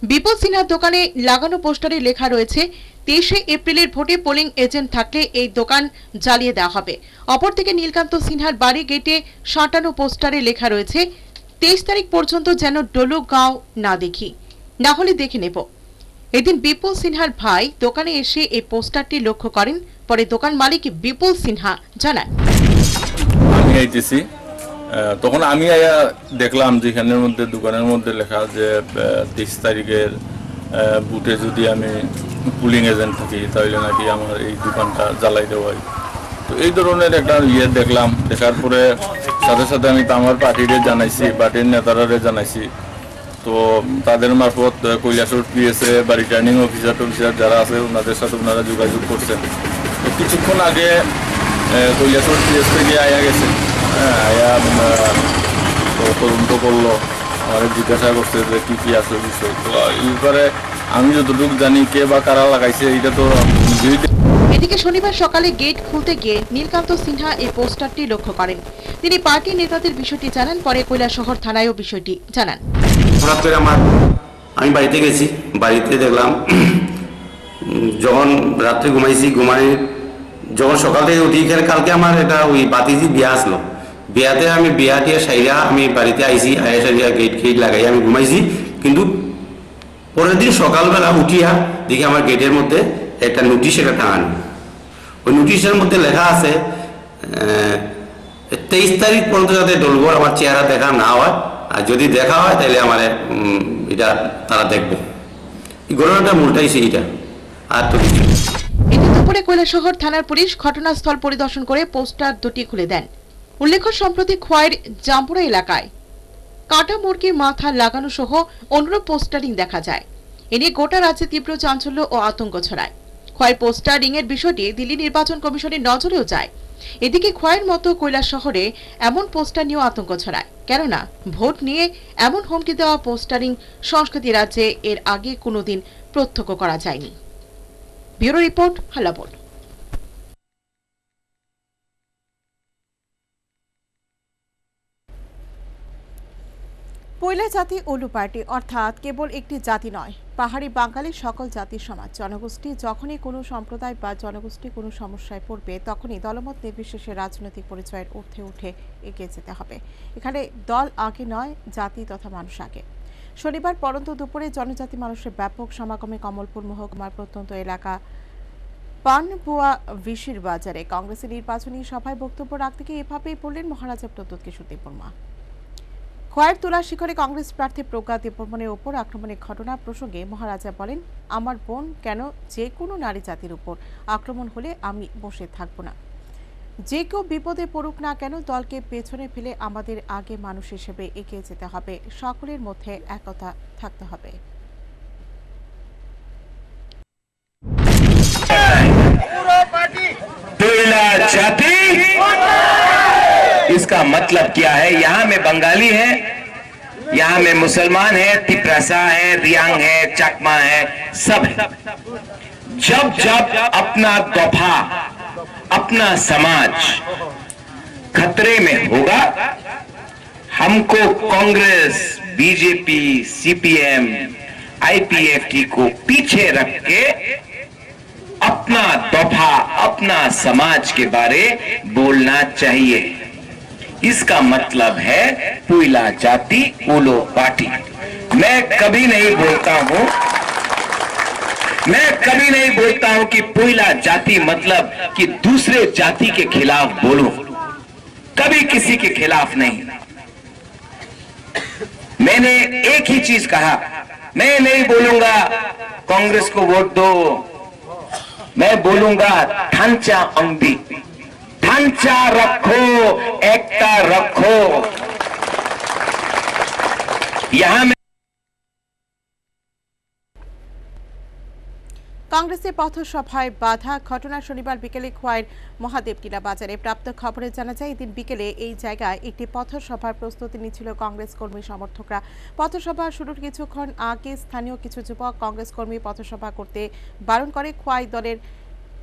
S2: বিপুল সিনহার দোকানে লাগানো পোস্টারে লেখা রয়েছে 23 এপ্রিলের ভোটে পোলিং এজেন্ট থাকলে এই দোকান জ্বালিয়ে দেওয়া হবে। অপরদিকে নীলকান্ত সিনহার বাড়ি গেটে সাঁটানো পোস্টারে লেখা রয়েছে 23 তারিখ পর্যন্ত যেন ডলুগাঁও না দেখি, না হলে দেখে নেব। এদিন বিপুল সিনহার ভাই দোকানে এসে এই পোস্টারটি লক্ষ্য করেন। পরে দোকান মালিক বিপুল সিনহা জানান,
S10: তখন আমি দেখলাম যেখানের মধ্যে দোকানের মধ্যে লেখা যে 23 তারিখের বুথে যদি আমি পুলিং এজেন্ট থাকি তাহলে নাকি আমার এই দোকানটা জ্বালাই দেওয়া হয়। তো এই ধরনের একটা দেখলাম। দেখার পরে সাথে সাথে আমি তো আমার পার্টিরে জানাইছি, পার্টির নেতারা জানাইছি। তো তাদের মারফত কৈলাসহর পিএসএ বা রিটার্নিং অফিসার যারা আছে ওনাদের সাথে ওনারা যোগাযোগ করছেন। তো কিছুক্ষণ আগে কৈলাসহর পিএস থেকে আয়া গেছে, আয়া তদন্ত করলো, আমার জিজ্ঞাসা করছে যে কি কি আছে বিষয়। তো এই ব্যাপারে আমি যতটুকু জানি কে বা কারা লাগাইছে এটা তো।
S2: এদিকে শনিবার সকালে গেট খুলতে গিয়ে নীলকান্ত সিনহা এই পোস্টারটি লক্ষ্য করেন। তিনি পার্টি নেতাদের বিষয়টি জানান। পরে কৈলাসহর থানায়ও বিষয়টি জানান।
S11: হঠাৎ করে আমি বাড়িতে গেছি, বাড়িতে দেখলাম যখন রাত্রে ঘুমাইছি, যখন সকাল থেকে উঠি, কালকে আমার এটা ওই বাতিজি বিয়া আসলো, বিয়াতে আমি বিয়া টিয়া সাইরা আমি বাড়িতে আইসি, আয়া সাইরা গেট লাগাই আমি ঘুমাইছি। কিন্তু পরের দিন সকালবেলা উঠিয়া দেখি আমার গেটের মধ্যে একটা নোটিশ এটা টাঙানো। ওই নোটিশের মধ্যে লেখা আছে 23 তারিখ পর্যন্ত যাতে ডলগড় আমার চেহারা দেখা না হয়, আর যদি দেখা হয় তাহলে আমার এটা তারা দেখবো। এই ঘটনাটা মূলটাই সেইটা, আর তো কিছু।
S2: এদিন দুপুরে কৈলাসহর থানার পুলিশ ঘটনাস্থল পরিদর্শন করে পোস্টার দুটি খুলে দেন। উল্লেখ্য, সম্প্রতি খোয়াইয়ের জাম্পুরা এলাকায় কাটা মুরগির মাথা লাগানো সহ অনুরূপ পোস্টারিং দেখা যায়। এ নিয়ে গোটা রাজ্যে তীব্র চাঞ্চল্য ও আতঙ্ক ছড়ায়। খোয়াই পোস্টারিং এর বিষয়টি দিল্লি নির্বাচন কমিশনের নজরেও যায়। এদিকে খোয়াইয়ের মতো কৈলাসহরে এমন পোস্টার নিয়েও আতঙ্ক ছড়ায়, কেননা ভোট নিয়ে এমন হুমকি দেওয়া পোস্টারিং সংস্কৃতি রাজ্যে এর আগে কোনোদিন প্রত্যক্ষ করা যায়নি। ব্যুরো রিপোর্ট হাল্লা বল।
S9: পৈলা জাতি উলু পার্টি অর্থাৎ কেবল একটি জাতি নয়, পাহাড়ি বাঙালির সকল জাতির সমাজ জনগোষ্ঠী। যখনই কোনো সম্প্রদায় বা জনগোষ্ঠী কোনো সমস্যায় পড়বে তখনই দলমত নির্বিশেষে রাজনৈতিক পরিচয়ের ঊর্ধ্বে উঠে এগিয়ে যেতে হবে। এখানে দল আগে নয়, জাতি তথা মানুষ আগে। শনিবার পরন্ত দুপুরে জনজাতি মানুষের ব্যাপক সমাগমে কমলপুর মহকুমার প্রত্যন্ত এলাকা পানবুয়া ভিশির বাজারে কংগ্রেসের নির্বাচনী সভায় বক্তব্য রাখতে গিয়ে এভাবেই বললেন মহারাজা প্রদ্যোৎ কিশোর দেববর্মা। খোয়াইয়ের তুলা শিখরে কংগ্রেস প্রার্থী প্রজ্ঞা দেববর্মনের ওপর আক্রমণের ঘটনা প্রসঙ্গে মহারাজা বলেন, আমার বোন কেন যে কোনো নারী জাতির উপর আক্রমণ হলে আমি বসে থাকব না। যে কেউ বিপদে পড়ুক না কেন, দলকে পেছনে ফেলে আমাদের আগে মানুষ হিসেবে এগিয়ে যেতে হবে। সকলের মধ্যে একতা থাকতে হবে।
S12: इसका मतलब क्या है? यहाँ में बंगाली है, यहाँ में मुसलमान है, तिपरासा है, रियांग है, चकमा है, सब है। जब जब अपना दफा, अपना समाज खतरे में होगा, हमको कांग्रेस, बीजेपी, सीपीएम, आईपीएफटी को पीछे रख के अपना दफा, अपना समाज के बारे बोलना चाहिए। इसका मतलब है पुइला जाति उलो पार्टी। मैं कभी नहीं बोलता हूं कि पुइला जाति मतलब कि दूसरे जाति के खिलाफ बोलो, कभी किसी के खिलाफ नहीं। मैंने एक ही चीज कहा मैं नहीं बोलूंगा कांग्रेस को वोट दो, मैं बोलूंगा ढांचा अंगी, ढांचा रखो, एकता रखो। यहां
S9: কংগ্রেসের পথসভায় বাধা ঘটনা শনিবার বিকেলে খোয়াইয়ের মহাদেব টিলা বাজারে প্রাপ্ত খবরে জানা যায় এদিন বিকেলে এই জায়গায় একটি পথসভার প্রস্তুতি নিচ্ছিল কংগ্রেস কর্মী সমর্থকরা। পথসভা শুরুর কিছুক্ষণ আগে স্থানীয় কিছু যুবক কংগ্রেস কর্মী পথসভা করতে বারণ করে।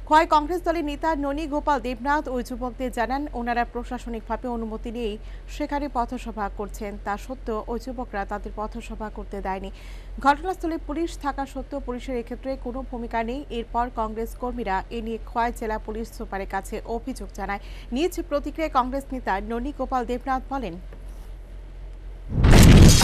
S9: খোয়াই কংগ্রেস দলের নেতা ননী গোপাল দেবনাথ ওই যুবকদের জানান ওনারা প্রশাসনিকভাবে অনুমতি নিয়েই সেখানে পথসভা করছেন, তা সত্ত্বেও ওই যুবকরা তাদের পথসভা করতে দেয়নি। ঘটনাস্থলে পুলিশ থাকা সত্ত্বেও পুলিশের এক্ষেত্রে কোনো ভূমিকা নেই। এরপর কংগ্রেস কর্মীরা এ নিয়ে খোয়াই জেলা পুলিশ সুপারের কাছে অভিযোগ জানায়। নিজ প্রতিক্রিয়ায় কংগ্রেস নেতা ননী গোপাল দেবনাথ বলেন,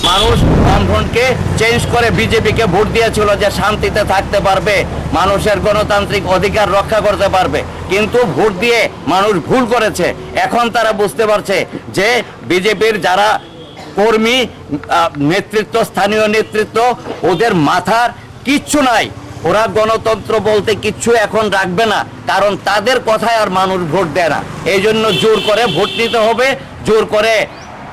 S13: মানুষ বামফ্রন্টকে চেঞ্জ করে বিজেপিকে ভোট দিয়েছিল যে শান্তিতে থাকতে পারবে, মানুষের গণতান্ত্রিক অধিকার রক্ষা করতে পারবে, কিন্তু ভোট দিয়ে মানুষ ভুল করেছে। এখন তারা বুঝতে পারছে যে বিজেপির যারা কর্মী নেতৃত্ব, স্থানীয় নেতৃত্ব, ওদের মাথার কিচ্ছু নাই, ওরা গণতন্ত্র বলতে কিচ্ছু এখন রাখবে না, কারণ তাদের কথায় আর মানুষ ভোট দেয় না। এই জন্য জোর করে ভোট নিতে হবে, জোর করে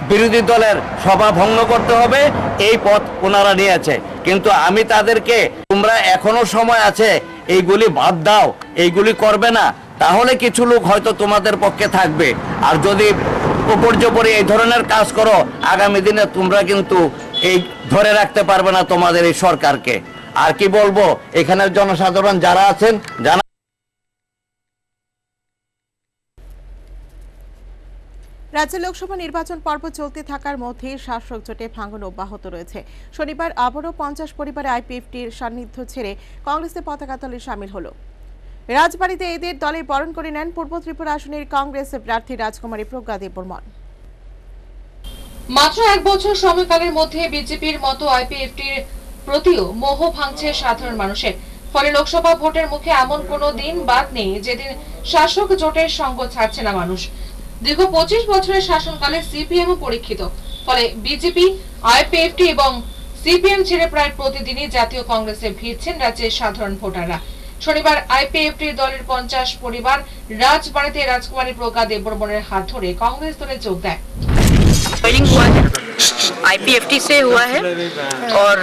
S13: বিরোধী দলের সভা ভঙ্গ করতে হবে, এই পথ ওনারা নিয়েছে। কিন্তু আমি তাদেরকে, তোমরা এখনো সময় আছে, এইগুলি বাদ দাও, এইগুলি করবে না, তাহলে কিছু লোক হয়তো তোমাদের পক্ষে থাকবে। আর যদি উপর্যুপরি এই ধরনের কাজ করো, আগামী দিনে তোমরা কিন্তু এই ধরে রাখতে পারবে না তোমাদের এই সরকারকে। আর কি বলবো, এখানের জনসাধারণ যারা আছেন, জানা
S9: রাজ্যে লোকসভা নির্বাচন পর্ব চলতে থাকার মধ্যে শাসক জোটে ভাঙন অব্যাহত রয়েছে। শনিবার আবারও 50 পরিবারে আইপিএফটির সান্নিধ্য ছেড়ে কংগ্রেসের পতাকা তলে সামিল হল। রাজবাড়িতে এদের দলে বরণ করে নেন পূর্ব ত্রিপুরা আসনের কংগ্রেস প্রার্থী রাজকুমারী প্রজ্ঞা দেববর্মন।
S14: মাত্র 1 বছর সময়কালের মধ্যে বিজেপির মতো আইপিএফটির প্রতিও মোহ ভাঙছে সাধারণ মানুষের। ফলে লোকসভা ভোটের মুখে এমন কোনো দিন বাদ নেই যেদিন শাসক জোটের সঙ্গ ছাড়ছে না মানুষ। দীর্ঘ 25 বছরের শাসনকালে সিপিএমও পরীক্ষিত। ফলে বিজেপি, আইপিএফটি এবং সিপিএম ছেড়ে প্রায় প্রতিদিনই জাতীয় কংগ্রেসে ভিড়ছেন রাজ্যের সাধারণ ভোটাররা। শনিবার আইপিএফটি দলের 50 পরিবার রাজবাড়িতে রাজকুমারী প্রজ্ঞা দেববর্মনের হাত ধরে কংগ্রেস দলে যোগ দেয়।
S15: आईपीएफटी से हुआ है और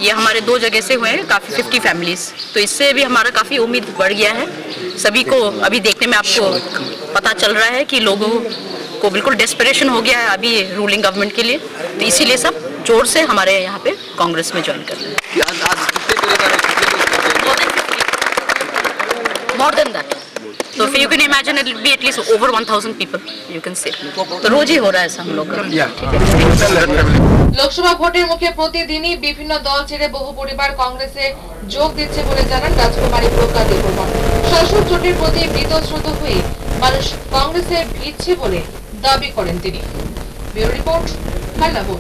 S15: ये हमारे 2 जगह से हुए हैं, काफ़ी 50 फैमिलीज, तो इससे भी हमारा काफ़ी उम्मीद बढ़ गया है। सभी को अभी देखने में आपको पता चल रहा है कि लोगों को बिल्कुल डेस्परेशन हो गया है अभी रूलिंग गवर्नमेंट के लिए, तो इसीलिए सब जोर से हमारे यहाँ पे कांग्रेस में ज्वाइन कर रहे हैं। मोर देन दैट, तो फिर you can imagine it will be at least over 1000 people you can say, तो रोज ही हो रहा है ऐसा हम लोग का।
S14: লোকসভা ভোটের মুখে প্রতিদিনই বিভিন্ন দল ছেড়ে বহু পরিবার কংগ্রেসে যোগ দিচ্ছে বলে জানান রাজকুমারী প্রজ্ঞা দেববর্মন। শাসক জোটের প্রতি বিতশ্রুত হয়ে মানুষ কংগ্রেসে ভিড়ছে বলে দাবি করেন তিনি। ব্যুরো রিপোর্ট, হাইলাবোর।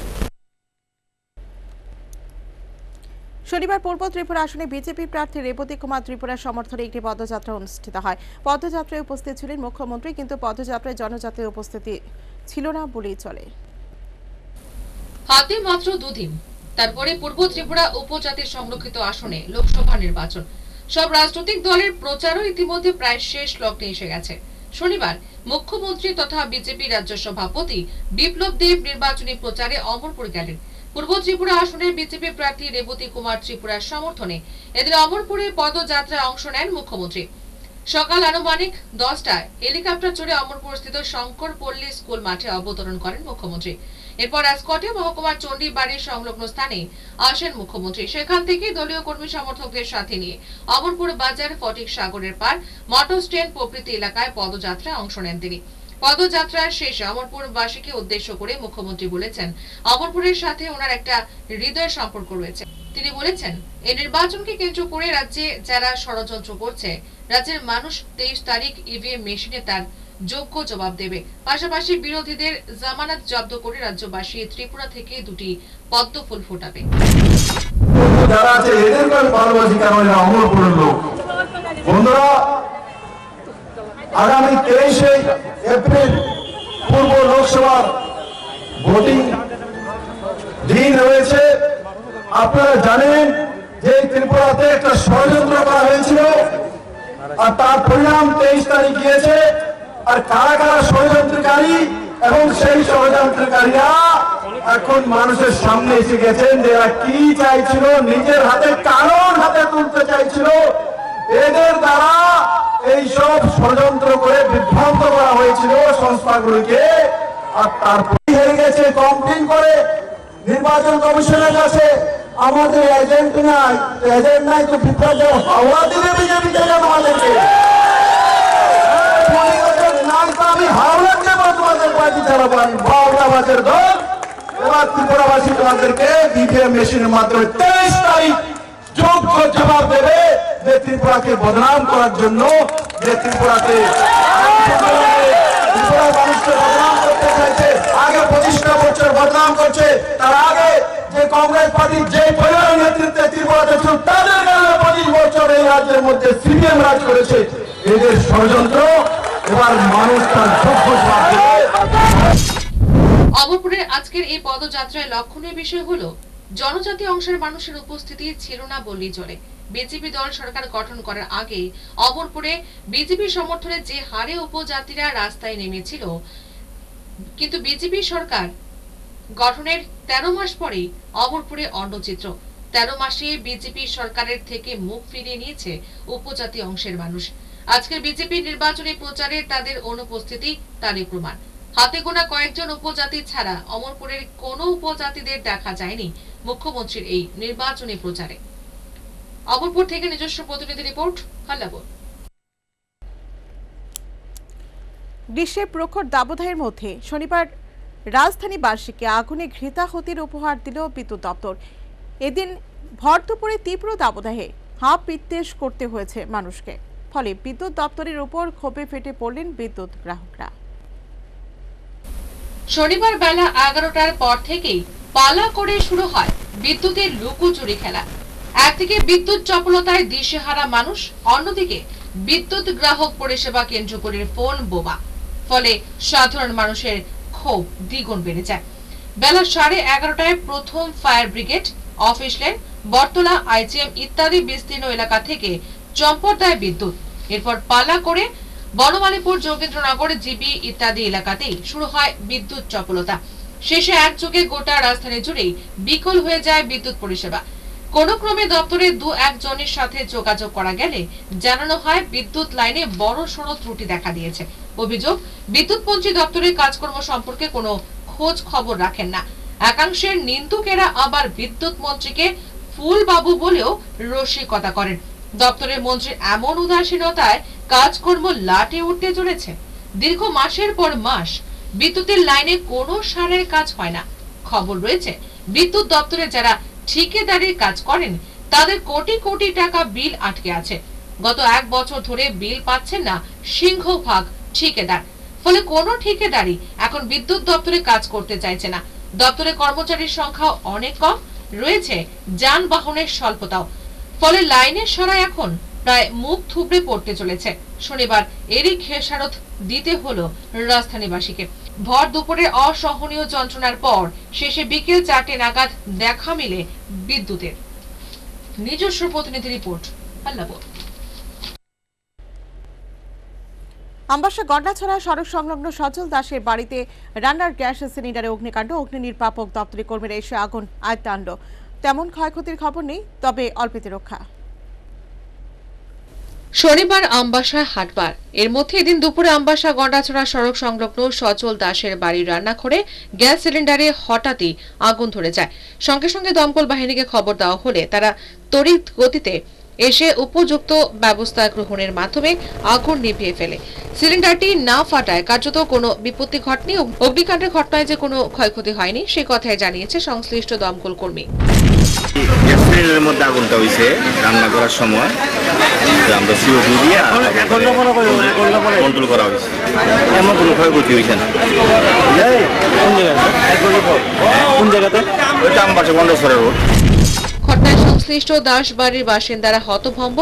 S9: শনিবার পূর্ব ত্রিপুরা আসনে বিজেপি প্রার্থী রেবতী কুমার ত্রিপুরার সমর্থনে একটি পদযাত্রা অনুষ্ঠিত হয়। পদযাত্রায় উপস্থিত ছিলেন মুখ্যমন্ত্রী, কিন্তু পদযাত্রায় জনজাতির উপস্থিতি ছিল না বলেই চলে।
S14: হাতে মাত্র 2 দিন, তারপরে পূর্ব ত্রিপুরা উপজাতির সংরক্ষিত আসনে লোকসভা নির্বাচন। সব রাজনৈতিক দলের প্রচারও ইতিমধ্যে প্রায় শেষ লগ্নে এসে গেছে। শনিবার মুখ্যমন্ত্রী তথা বিজেপি রাজ্য সভাপতি বিপ্লব দেব নির্বাচনী প্রচারে অমরপুর গেলেন। পূর্ব ত্রিপুরা আসনের বিজেপি প্রার্থী রেবতী কুমার ত্রিপুরার সমর্থনে এদিন অমরপুরে পদযাত্রায় অংশ নেন মুখ্যমন্ত্রী। সকাল আনুমানিক 10টায় হেলিকপ্টার চড়ে অমরপুর স্থিত শঙ্কর পল্লী স্কুল মাঠে অবতরণ করেন মুখ্যমন্ত্রী। এরপর রাজকোটে মহকুমার চণ্ডী বাড়ির সংলগ্ন স্থানে আসেন মুখ্যমন্ত্রী। সেখান থেকে দলীয় কর্মী সমর্থকদের সাথে নিয়ে অমরপুর বাজার, ফটিক সাগরের পার, মোটর স্ট্যান্ড প্রভৃতি এলাকায় পদযাত্রায় অংশ নেন তিনি। পদযাত্রার শেষে অমরপুরবাসীকে উদ্দেশ্য করে মুখ্যমন্ত্রী বলেছেন অমরপুরের সাথে ওনার একটা হৃদয়ের সম্পর্ক রয়েছে। তিনি বলেছেন এই নির্বাচনকে কেন্দ্র করে রাজ্যে যারা ষড়যন্ত্র করছে, রাজ্যের মানুষ 23 তারিখ ইভিএম মেশিনে তার যোগ্য জবাব দেবে। পাশাপাশি বিরোধীদের জামানত জব্দ করে রাজ্যবাসী ত্রিপুরা থেকে 2টি পদ্ম ফুল ফোটাবে।
S16: যারা আছে এদেরকে আমি ভালোবাসি, কারণ এরা অমরপুরের লোক। বন্ধুরা, আগামী 23শে এপ্রিল পূর্ব লোকসভার ভোটিং দিন রয়েছে। আপনারা জানেন যে ত্রিপুরাতে একটা ষড়যন্ত্র করা হয়েছিল আর তার পরিণাম 23 তারিখ গিয়েছে। আর কারা কারা ষড়যন্ত্রকারী এবং সেই ষড়যন্ত্রকারীরা এখন মানুষের সামনে এসে গেছেন যে এরা কি চাইছিল, নিজের হাতে কারণ হাতে তুলতে চাইছিল। এদের দ্বারা এই সব ষড়যন্ত্র করে বিভ্রান্ত করা হয়েছিল সংস্থাগুলিকে। আর তারপরে হেরে গেছে কমপ্লেন করে নির্বাচন কমিশনের কাছে। আমাদের এজেন্ট নাই তো বিপ্লব হাওয়া দিলে বিজেপি থেকে আমাদেরকে আমি হাওড়া দেবো তোমাদের পার্টি চালাবো। আমি বাউলাবাদের দল। এবার ত্রিপুরাবাসী তোমাদেরকে ইভিএম মেশিনের মাধ্যমে 23 তারিখ যোগ্য জবাব দেবে যে ত্রিপুরাকে বদনাম করার জন্য, যে ত্রিপুরাকে ত্রিপুরার মানুষকে বদনাম করতে চাইছে, আগে 25টা বছর বদনাম করছে। তার আগে যে কংগ্রেস পার্টির যে পরিবারের নেতৃত্বে ত্রিপুরাতে ছিল তাদের কারণে 25 বছর এই রাজ্যের মধ্যে সিপিএম রাজ করেছে। এদের ষড়যন্ত্র এবার মানুষ তার যোগ্য জবাব দেবে।
S14: অমরপুরের আজকের এই পদযাত্রায় লক্ষণীয় বিষয় হলো জনজাতি অংশের মানুষের উপস্থিতি ছিল না বললেই চলে। বিজেপি দল সরকার গঠন করার আগে অমরপুরে বিজেপি সমর্থনে যে হারে উপজাতিরা রাস্তায় নেমেছিল, কিন্তু বিজেপি সরকার গঠনের 13 মাস পরে অমরপুরে অন্য চিত্র। 13 মাসে বিজেপি সরকারের থেকে মুখ ফিরিয়ে নিয়েছে উপজাতি অংশের মানুষ। আজকের বিজেপি নির্বাচনী প্রচারে তাদের অনুপস্থিতি তারই প্রমাণ। হাতে গোনা কয়েকজন উপজাতি ছাড়া অমরপুরের কোনো উপজাতিদের দেখা যায়নি মুখ্যমন্ত্রীর এই নির্বাচনী প্রচারে। অমরপুর থেকে নিজস্ব প্রতিনিধি রিপোর্ট, হাল্লাবোল।
S9: গ্রীষ্মের প্রখর দাবদাহের মধ্যে শনিবার রাজধানীবাসীকে আগুনে ঘৃতাহুতির উপহার দিল বিদ্যুৎ দপ্তর। এদিন ভর দুপুরে তীব্র দাবদাহে হাঁপ বিদ্বেষ করতে হয়েছে মানুষকে। ফলে বিদ্যুৎ দপ্তরের উপর ক্ষোভে ফেটে পড়লেন বিদ্যুৎ গ্রাহকরা।
S14: শনিবার বেলা 11টার পর থেকেই পালা করে শুরু হয় বিদ্যুতের লুকোচুরি খেলা। একদিকে বিদ্যুৎ চপলতায় দিশেহারা মানুষ, অন্যদিকে বিদ্যুৎ গ্রাহক পরিষেবা কেন্দ্রগুলির ফোন বোমা। ফলে সাধারণ মানুষের ক্ষোভ দ্বিগুণ বেড়ে যায়। বেলা 11:30টায় প্রথম ফায়ার ব্রিগেড, অফিস লেন, বটতলা, আইজিএম ইত্যাদি বিস্তীর্ণ এলাকা থেকে চম্পট দেয় বিদ্যুৎ। এরপর পালা করে বনমালীপুর, যোগেন্দ্রনগর, জিবি ইত্যাদি এলাকাতেই শুরু হয় বিদ্যুৎ চপলতা। শেষে একযোগে গোটা রাজধানী জুড়েই বিকল হয়ে যায় বিদ্যুৎ পরিষেবা। কোন ক্রমে দপ্তরে 2-1 জনের সাথে যোগাযোগ করা গেলে জানানো হয় বিদ্যুৎ লাইনে বড় সড় ত্রুটি দেখা দিয়েছে। অভিযোগ, বিদ্যুৎ মন্ত্রী দপ্তরের কাজকর্ম সম্পর্কে কোনো খোঁজ খবর রাখেন না। একাংশের নিন্দুকেরা আবার বিদ্যুৎ মন্ত্রীকে ফুলবাবু বলেও রসিকতা করেন। দপ্তরের মন্ত্রীর এমন উদাসীনতায় কাজকর্ম লাটে উঠতে চলেছে। দীর্ঘ মাসের পর মাস বিদ্যুতের লাইনে কোনো সারের কাজ হয় না। খবর রয়েছে বিদ্যুৎ দপ্তরে যারা ঠিকাদারির কাজ করেন তাদের কোটি কোটি টাকা বিল আটকে আছে। গত 1 বছর ধরে বিল পাচ্ছেন না সিংহভাগ ঠিকাদার। ফলে কোনো ঠিকাদারই এখন বিদ্যুৎ দপ্তরে কাজ করতে চাইছে না। দপ্তরে কর্মচারীর সংখ্যা অনেক কম, রয়েছে যানবাহনের স্বল্পতাও। ফলে লাইনের সরাই এখন প্রায় মুখ থুবড়ে পড়তে চলেছে। শনিবার এরই খেসারত দিতে হলো রাজধানীবাসীকে। ভর দুপুরের অসহনীয় যন্ত্রণার পর শেষে বিকেল 4টে নাগাদ দেখা মিলে বিদ্যুতের। নিজস্ব প্রতিনিধি রিপোর্ট, হাল্লাবোল।
S9: আমবাসা গন্ডাছড়া সড়ক সংলগ্ন সজল দাসের বাড়িতে রান্নার গ্যাস সিলিন্ডারে অগ্নিকাণ্ড। অগ্নি নির্বাপক দপ্তরের কর্মীরা এসে আগুন আয়ত্তে আনল। তেমন ক্ষয়ক্ষতির খবর নেই, তবে অল্পেতে রক্ষা।
S14: শনিবার আমবাসা হাটবার। এর মধ্যে এদিন দুপুরে আমবাসা গন্ডাছড়া সড়ক সংলগ্ন সজল দাসের বাড়ির রান্নাঘরে গ্যাস সিলিন্ডারে হঠাৎই আগুন ধরে যায়। সঙ্গে সঙ্গে দমকল বাহিনীকে খবর দেওয়া হলে তারা তড়িৎ গতিতে এসে উপযুক্ত ব্যবস্থা গ্রহণের মাধ্যমে আগুন নিভিয়ে ফেলে। সিলিন্ডারটি না ফাটায় কার্যত কোনো বিপত্তি ঘটেনি। অগ্নিকাণ্ডের ঘটনায় যে কোনো ক্ষয়ক্ষতি হয়নি সে কথাই জানিয়েছে সংশ্লিষ্ট দমকল কর্মী।
S17: গ্যাস সিলিন্ডারের মধ্যে আগুনটা হয়েছে রান্না করার সময়, আমরা সিওপি দিয়ে কন্ট্রোল করা হয়েছে। এমন কোনো ক্ষয়ক্ষতি হয়েছে না। কোন জায়গাতে? ওইটা আমবাসা গন্ডাছড়া রোড।
S14: ঘটনায় সংশ্লিষ্ট দাস বাড়ির বাসিন্দারা হতভম্ব।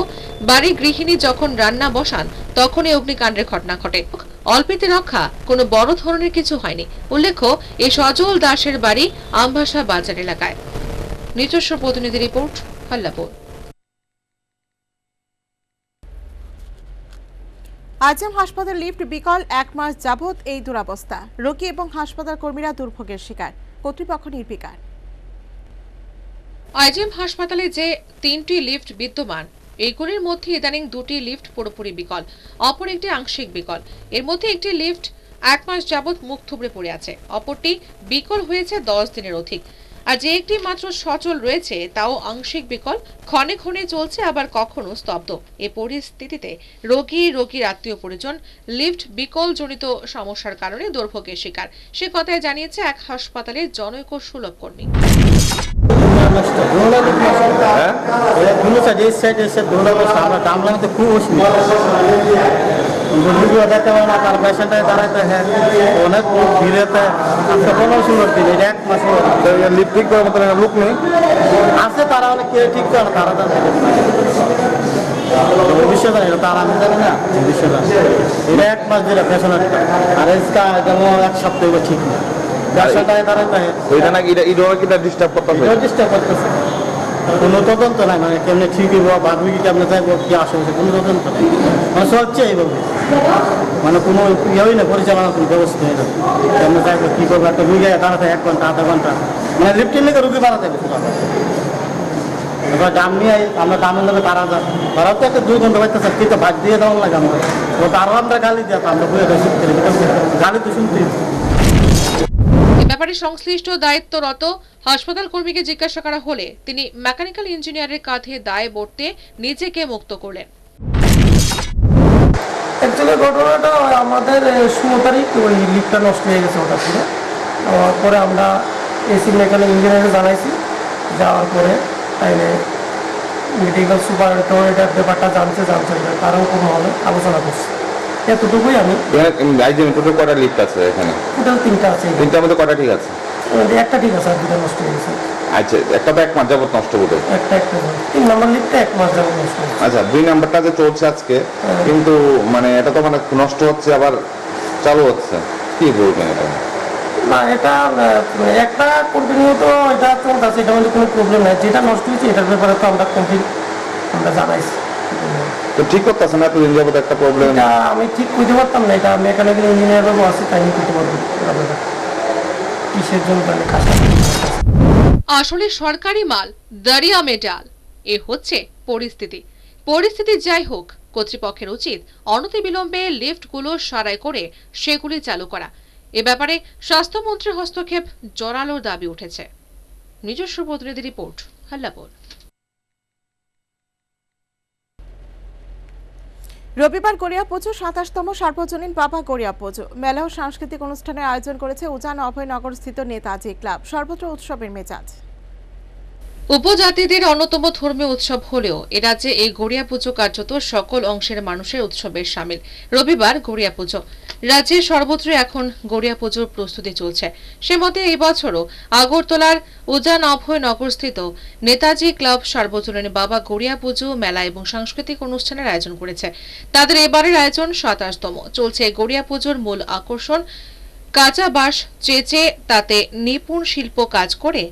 S14: বাড়ির গৃহিণী যখন রান্না বসান তখনই অগ্নিকাণ্ডের ঘটনা ঘটে। অল্পেতে রক্ষা, কোনো বড় ধরনের কিছু হয়নি। উল্লেখ্য, এই সজল দাসের বাড়ি আমবাসা বাজার এলাকায়। নিজস্ব প্রতিনিধি রিপোর্ট, হাল্লাপুর।
S9: আজম হাসপাতাল লিফট বিকল, 1 মাস যাবৎ এই দুরবস্থা। রোগী এবং হাসপাতাল কর্মীরা দুর্ভোগের শিকার, কর্তৃপক্ষ নির্বিকার।
S14: আইজিএম হাসপাতালে যে 3টি লিফট বিদ্যমান, এইগুলির মধ্যে ইদানিং 2টি লিফট পুরোপুরি বিকল, অপর একটি আংশিক বিকল। এর মধ্যে একটি লিফট 1 মাস যাবৎ মুখ থুবড়ে পড়ে আছে, অপরটি বিকল হয়েছে 10 দিনের অধিক। আর যে একটি মাত্র সচল রয়েছে তাও আংশিক বিকল, ক্ষণে ক্ষণে চলছে আবার কখনো স্তব্ধ। এই পরিস্থিতিতে রোগীর আত্মীয় পরিজন লিফট বিকল জনিত সমস্যার কারণে দুর্ভোগের শিকার, সে কথাই জানিয়েছে এক হাসপাতালের জনৈক সুলভ কর্মী।
S18: লোক নেই আছে, তারা অনেক ঠিক করে তারা ভবিষ্যৎ তারা আমি জানি না ভবিষ্যৎ এটা 1 মাস ধরে পেছনে আর যেমন 1 সপ্তাহ ঠিক নেই। কোনো তদন্ত নাই, মানে কেমনি ঠিক হইব বা রুগী কেমনে যাইব কি আসবে কোনো তদন্ত নেই, মানে চলছে এইভাবে, মানে কোনো ইয়ে না পরিচালনা কোনো ব্যবস্থা নেই কেমনে যাইব কি করবো। একটা রুগী দাঁড়াতে 1 ঘন্টা আধা ঘন্টা, মানে লিফটের লেগে রুগী বাড়াতে গেছে। এবার দাম নিয়ে আমরা দামের লোকে তারা তো একটা 2 ঘন্টা বাড়তেছে, কিন্তু ভাগ দিয়ে দেওয়ার লাগে আমরা ও তারও আমরা গালি দিয়ে আমরা বুঝে গালি তো শুনতে।
S14: ব্যাপারে সংশ্লিষ্ট দায়িত্বরত হাসপাতাল কর্মীকে জিজ্ঞাসা করা হলে তিনি মেকানিক্যাল ইঞ্জিনিয়ারের কাঁধে দায় বর্তে নিজেকে মুক্ত করলেন।
S18: অ্যাকচুয়ালি ঘটনাটা আমাদের 16 তারিখ ওই লিফটটা নষ্ট হয়ে গেছে, ওটা ছিল পরে আমরা এসি মেকানিক্যাল ইঞ্জিনিয়ারে জানাইছি। যাওয়ার পরে তাইলে মেডিকেল সুপারিনটেন্ডেন্ট এটার ব্যাপারটা জানছে তারও কোনো হলে আলোচনা করছে। এতটুকুই আমি
S19: কটা লিফট আছে এখানে?
S18: টোটাল 3টা আছে।
S19: 3টার মধ্যে কটা ঠিক আছে?
S18: একটা ঠিক আছে, আর 2টা নষ্ট হয়ে গেছে।
S19: আচ্ছা, একটা তো 1 মাস যাবত নষ্ট হতে।
S18: একটা 3 নম্বর লিফটটা 1 মাস যাবত নষ্ট হয়েছে।
S19: আচ্ছা, 2 নাম্বারটা যে চলছে আজকে, কিন্তু মানে এটা তো মানে নষ্ট হচ্ছে আবার চালু হচ্ছে, কি বলবেন এটা?
S18: না, এটা একটা কন্টিনিউ তো এটা চলতেছে, এটা মধ্যে কোনো প্রবলেম নাই। যেটা নষ্ট হয়েছে এটার ব্যাপারে তো আমরা কমপ্লিট আমরা জানাইছি।
S19: তো ঠিক করতেছে না, এতদিন যাবত একটা প্রবলেম
S18: আমি ঠিক করতে পারতাম না, এটা মেকানিক্যাল ইঞ্জিনিয়ার বাবু আছে তাই করতে পারবো কিসের জন্য কাজটা।
S14: আসলে সরকারি মাল দরিয়া মে ডাল, এ হচ্ছে পরিস্থিতি। যাই হোক, কর্তৃপক্ষের উচিত অনতিবিলম্বে লিফটগুলো সারাই করে সেগুলি চালু করা। এ ব্যাপারে স্বাস্থ্যমন্ত্রীর হস্তক্ষেপ জোরালো দাবি উঠেছে। নিজস্ব প্রতিনিধি রিপোর্ট, হাল্লাপুর।
S9: রবিবার গড়িয়া পুজো 27তম সার্বজনীন বাবা গড়িয়া পুজো মেলা ও সাংস্কৃতিক অনুষ্ঠানের আয়োজন করেছে উজান অভয়নগর স্থিত নেতাজি ক্লাব। সর্বত্র উৎসবের মেজাজ।
S14: উপজাতিদের অন্যতম ধর্মীয় উৎসব হলেও এ রাজ্যে এই গড়িয়া পুজো কার্যত সকল অংশের মানুষের উৎসবের শামিল। রবিবার গড়িয়া পুজো, রাজ্যের সর্বত্র এখন গড়িয়া পুজোর প্রস্তুতি চলছে। সে মতে এই বছরও আগরতলার উজান অভয়নগরস্থিত নেতাজি ক্লাব সার্বজনীন বাবা গড়িয়া পুজো মেলা এবং সাংস্কৃতিক অনুষ্ঠানের আয়োজন করেছে। তাদের এবারের আয়োজন 27তম। চলছে গড়িয়া পুজোর মূল আকর্ষণ কাঁচা বাঁশ চেঁচে তাতে নিপুণ শিল্প কাজ করে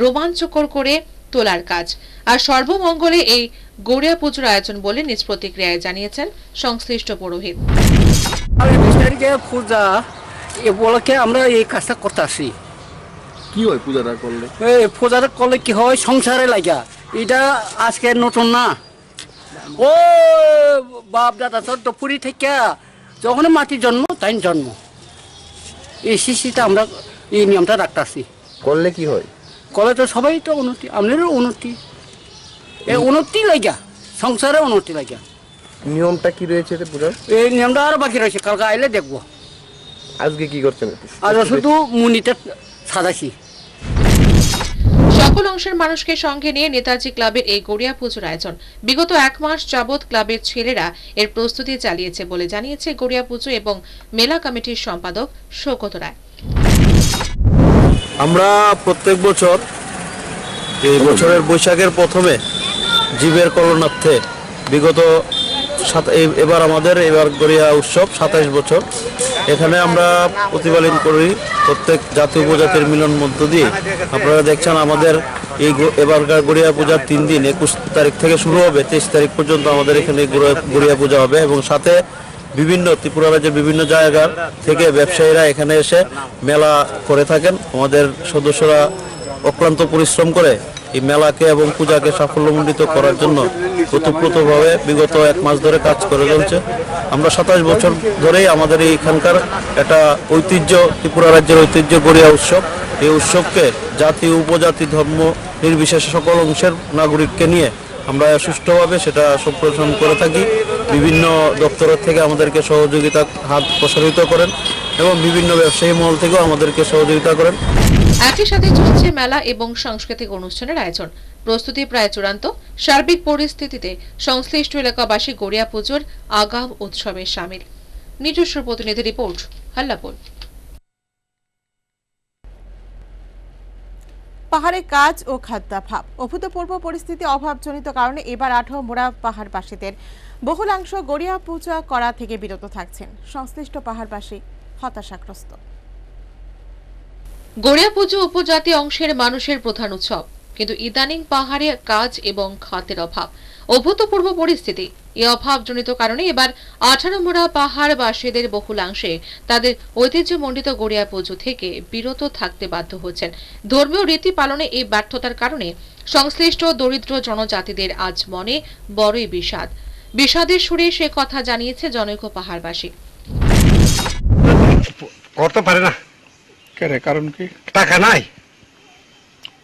S14: রোমাঞ্চকর করে তোলার কাজ। আর সর্বমঙ্গলে এই গড়িয়া পুজোর আয়োজন বলে নিজ প্রতিক্রিয়ায় জানিয়েছেন সংশ্লিষ্ট পুরোহিত।
S20: পূজা উপলক্ষে আমরা এই কাজটা করতে আসি।
S19: কি হয় পূজাটা করলে?
S20: পূজাটা করলে কি হয়, সংসারে লাগা। এটা আজকে নতুন না, ও বাপ দাদা তো পুরী থেকে যখন মাটির জন্ম তাই জন্ম, এই শিশিটা আমরা এই নিয়মটা রাখতেছি।
S19: করলে কি হয়?
S20: করলে তো সবাই তো উন্নতি, আমাদেরও উন্নতি, এই উন্নতি লাগা, সংসারে উন্নতি লাগা।
S19: নিয়মটা কি রয়েছে পূজার?
S20: এই নিয়মটা আরো বাকি রয়েছে, কালকে আইলে দেখবো।
S19: আজকে কি করছেন?
S20: আজ শুধু মুনিটা সাজাইছি।
S14: সকল অংশের মানুষকে সঙ্গে নিয়ে নেতাজি ক্লাবের এই গড়িয়া পুজোর আয়োজন। বিগত 1 মাস যাবৎ ক্লাবের ছেলেরা এর প্রস্তুতি চালিয়েছে বলে জানিয়েছে গড়িয়া পুজো এবং মেলা কমিটির সম্পাদক শৌকত রায়।
S21: আমরা প্রত্যেক বছর এই বছরের বৈশাখের প্রথমে জীবের কলনার্থে বিগত এবার গড়িয়া উৎসব 27 বছর এখানে আমরা প্রতিপালন করি প্রত্যেক জাতি উপজাতির মিলন মধ্য দিয়ে। আপনারা দেখছেন আমাদের এই এবারকার গড়িয়া পূজার 3 দিন 21 তারিখ থেকে শুরু হবে, 23 তারিখ পর্যন্ত আমাদের এখানে গড়িয়া পূজা হবে এবং সাথে বিভিন্ন ত্রিপুরা রাজ্যের বিভিন্ন জায়গা থেকে ব্যবসায়ীরা এখানে এসে মেলা করে থাকেন। আমাদের সদস্যরা অক্লান্ত পরিশ্রম করে এই মেলাকে এবং পূজাকে সাফল্যমণ্ডিত করার জন্য ওতপ্রোতভাবে বিগত 1 মাস ধরে কাজ করে চলছে। আমরা 27 বছর ধরেই আমাদের এইখানকার একটা ঐতিহ্য, ত্রিপুরা রাজ্যের ঐতিহ্য গড়িয়া উৎসব। এই উৎসবকে জাতি উপজাতি ধর্ম নির্বিশেষে সকল অংশের নাগরিককে নিয়ে আমরা সুষ্ঠুভাবে সেটা সম্প্রসারণ করে থাকি। বিভিন্ন দপ্তরের থেকে আমাদেরকে সহযোগিতা হাত প্রসারিত করেন এবং বিভিন্ন ব্যবসায়ী মহল থেকেও আমাদেরকে সহযোগিতা করেন।
S14: একই সাথে চলছে মেলা এবং সাংস্কৃতিক অনুষ্ঠানের আয়োজন। প্রস্তুতি প্রায় চূড়ান্ত। সার্বিক পরিস্থিতিতে সংশ্লিষ্ট এলাকাবাসী গড়িয়া পুজোর আগাম উৎসবে সামিল। নিজস্ব প্রতিনিধি রিপোর্ট, হাল্লাপুর।
S9: পাহাড়ে কাজ ও খাদ্যাভাব, অভূতপূর্ব পরিস্থিতি অভাবজনিত কারণে এবার আঠামোড়া পাহাড়বাসীদের বহুলাংশ গড়িয়া পূজা করা থেকে বিরত থাকছেন। সংশ্লিষ্ট পাহাড়বাসী হতাশাগ্রস্ত।
S14: গড়িয়া পুজো উপজাতি অংশের মানুষের প্রধান উৎসব, কিন্তু ইদানিং পাহাড়ে কাজ এবং খাদ্যের অভাব। অভূতপূর্ব পরিস্থিতি, এই অভাবজনিত কারণে এবার 18মোড়া পাহাড়বাসীদের বহুলাংশে তাদের ঐতিহ্যমণ্ডিত গড়িয়া পুজো থেকে বিরত থাকতে বাধ্য হচ্ছেন। ধর্মীয় রীতি পালনে এই ব্যর্থতার কারণে সংশ্লিষ্ট দরিদ্র জনজাতিদের আজ মনে বড়ই বিষাদের সুরে সে কথা জানিয়েছে জনৈক পাহাড়বাসী।
S1: করতে পারে না, কারণ কি? টাকা নাই,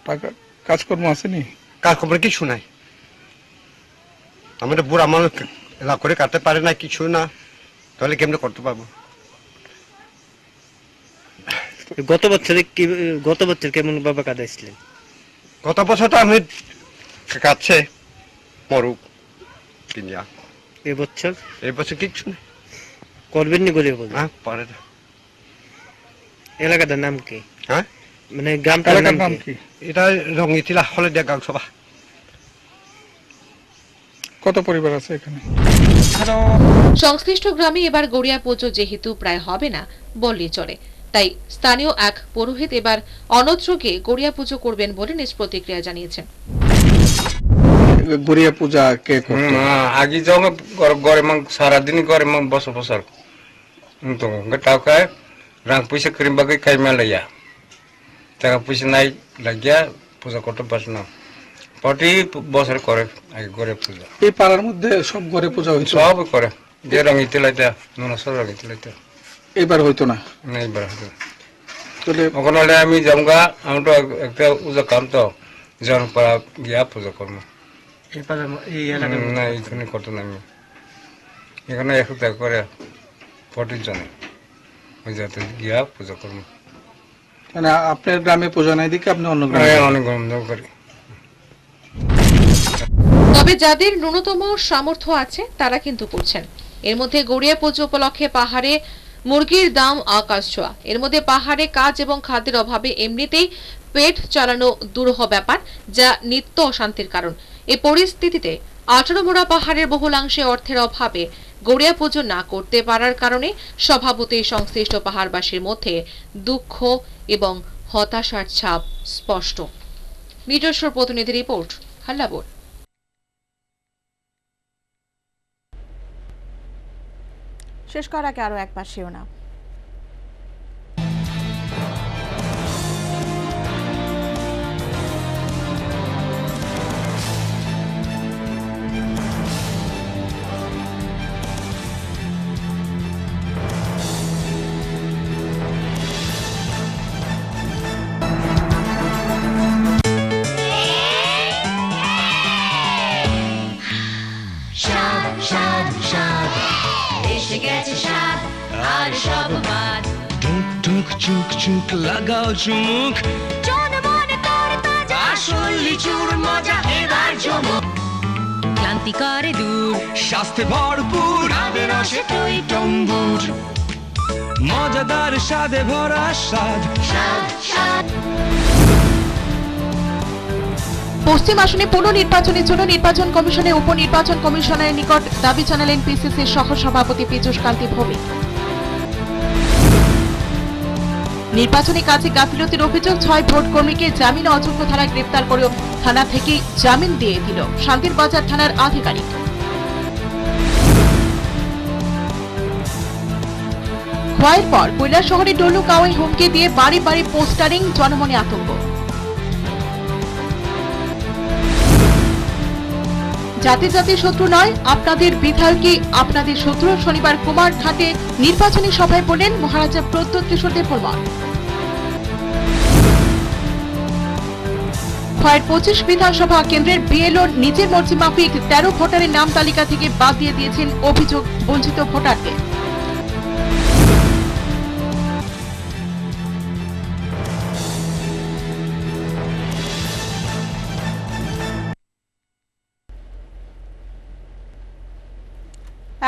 S22: টাকা কাজকর্ম আসেনি,
S1: কাজকর্ম কিছু নাই। আমাদের বুড়া মানুষ এলা করে কাটতে পারে না, কিছু না, তাহলে কেমনে করতে পারবো?
S23: গত বছর কেমন ভাবে কাটাইছিলেন?
S1: গত বছর তো আমি কাটছে মরু কিনিয়া। এবছর কিচ্ছু নেই।
S23: করবেন নি গরিব?
S1: হ্যাঁ, পারে না।
S23: এলাকাটার নাম কি?
S1: হ্যাঁ,
S23: মানে গ্রামটার নাম কি?
S1: এটা রঙিতিলা হলদিয়া গাঁও সভা।
S22: কত পরিবার আছে এখানে?
S14: সংশ্লিষ্ট গ্রামে এবার গড়িয়া পুজো যেহেতু প্রায় হবে না বললেই চলে, তাই স্থানীয় এক পুরোহিত এবার অন্যত্রকে গড়িয়া পুজো করবেন বলে নিজ প্রতিক্রিয়া জানিয়েছেন।
S22: গড়িয়া পূজা কে করত?
S24: আগে যখন গড়ে সারাদিন গড়ে বছর বছর তো টাকায় রাং পয়সা করিম বাকি খাই মেলাইয়া টাকা পয়সা নাই লাগিয়া পূজা করতে পারছে না। প্রতি বছর করে আগে গড়ে পূজা।
S22: এই পাড়ার মধ্যে সব গড়ে পূজা হইতো?
S24: সব করে, যে রঙিতে লাইতে ননসর রঙিতে লাইতে।
S22: এবার হইতো না?
S24: না, এবার হইতো না। ওখানে হলে আমি যামগা, আমি তো একটা পূজা কাম তো জন পাড়া গিয়া পূজা করবো। না, এখানে করতো না আমি। এখানে একসাথে করে 40 জনে ওই যাতে গিয়া পূজা করবো।
S22: মানে আপনার গ্রামে পূজা নাই দিকে আপনি অন্য গ্রামে?
S24: অনেক গ্রাম করি।
S14: তবে যাদের ন্যূনতম সামর্থ্য আছে তারা কিন্তু করছেন। এর মধ্যে গড়িয়া পুজো উপলক্ষে পাহাড়ে মুরগির দাম আকাশ ছোঁয়া। এর মধ্যে পাহাড়ে কাজ এবং খাদ্যের অভাবে এমনিতেই পেট চালানো দুরূহ ব্যাপার, যা নিত্য অশান্তির কারণ। এই পরিস্থিতিতে 18মোড়া পাহাড়ের বহুলাংশে অর্থের অভাবে গড়িয়া পুজো না করতে পারার কারণে স্বভাবতই সংশ্লিষ্ট পাহাড়বাসীর মধ্যে দুঃখ এবং হতাশার ছাপ স্পষ্ট। নিজস্ব প্রতিনিধি রিপোর্ট, হাল্লাপুর।
S9: শেষ করার আগে আরো একবার শিরোনাম।
S3: চুক লাগাও চুমুক, আসল লিচুর মজা এবার জমুক। ক্লান্তিকারে দূর, স্বাস্থ্যে ভরপুর, রসে টই টম্বুর, মজাদার স্বাদে ভরা স্বাদ।
S2: পশ্চিম আসনে পুনর্নির্বাচনের জন্য নির্বাচন কমিশনের উপনির্বাচন কমিশনারের নিকট দাবি জানালেন পিসিসির সহ সভাপতি পীযূষ কান্তি ভৌমিক। নির্বাচনী কাজে গাফিলতির অভিযোগ 6 ভোট কর্মীকে জামিন অযোগ্য ধারায় গ্রেপ্তার করে থানা থেকে জামিন দিয়ে দিল শান্তিরবাজার থানার আধিকারিক। খোয়াইয়ের পর কৈলাসহরে ডলু কাওয়াই হুমকি দিয়ে বাড়ি বাড়ি পোস্টারিং, জনমনে আতঙ্ক। জাতি জাতি শত্রু নয়, আপনাদের বিধায়কই আপনাদের শত্রু। শনিবার কুমারঘাটে নির্বাচনী সভায় বললেন মহারাজা প্রদ্যোৎ কিশোর দেববর্মন। খোয়াইয়ের 25 বিধানসভা কেন্দ্রের বিএলও নিজের মর্জি মাফিক 13 ভোটারের নাম তালিকা থেকে বাদ দিয়ে দিয়েছেন অভিযোগ বঞ্চিত ভোটারদের।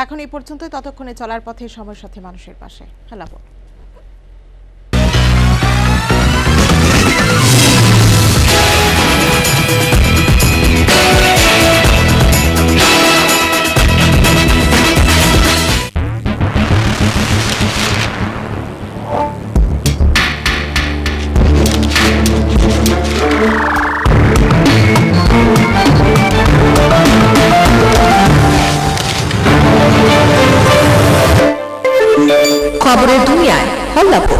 S9: এখন এই পর্যন্ত, ততক্ষণে চলার পথে সময়ের সাথে মানুষের পাশে। হ্যালো।
S4: খবরের দুনিয়ায় হল্লাপুর।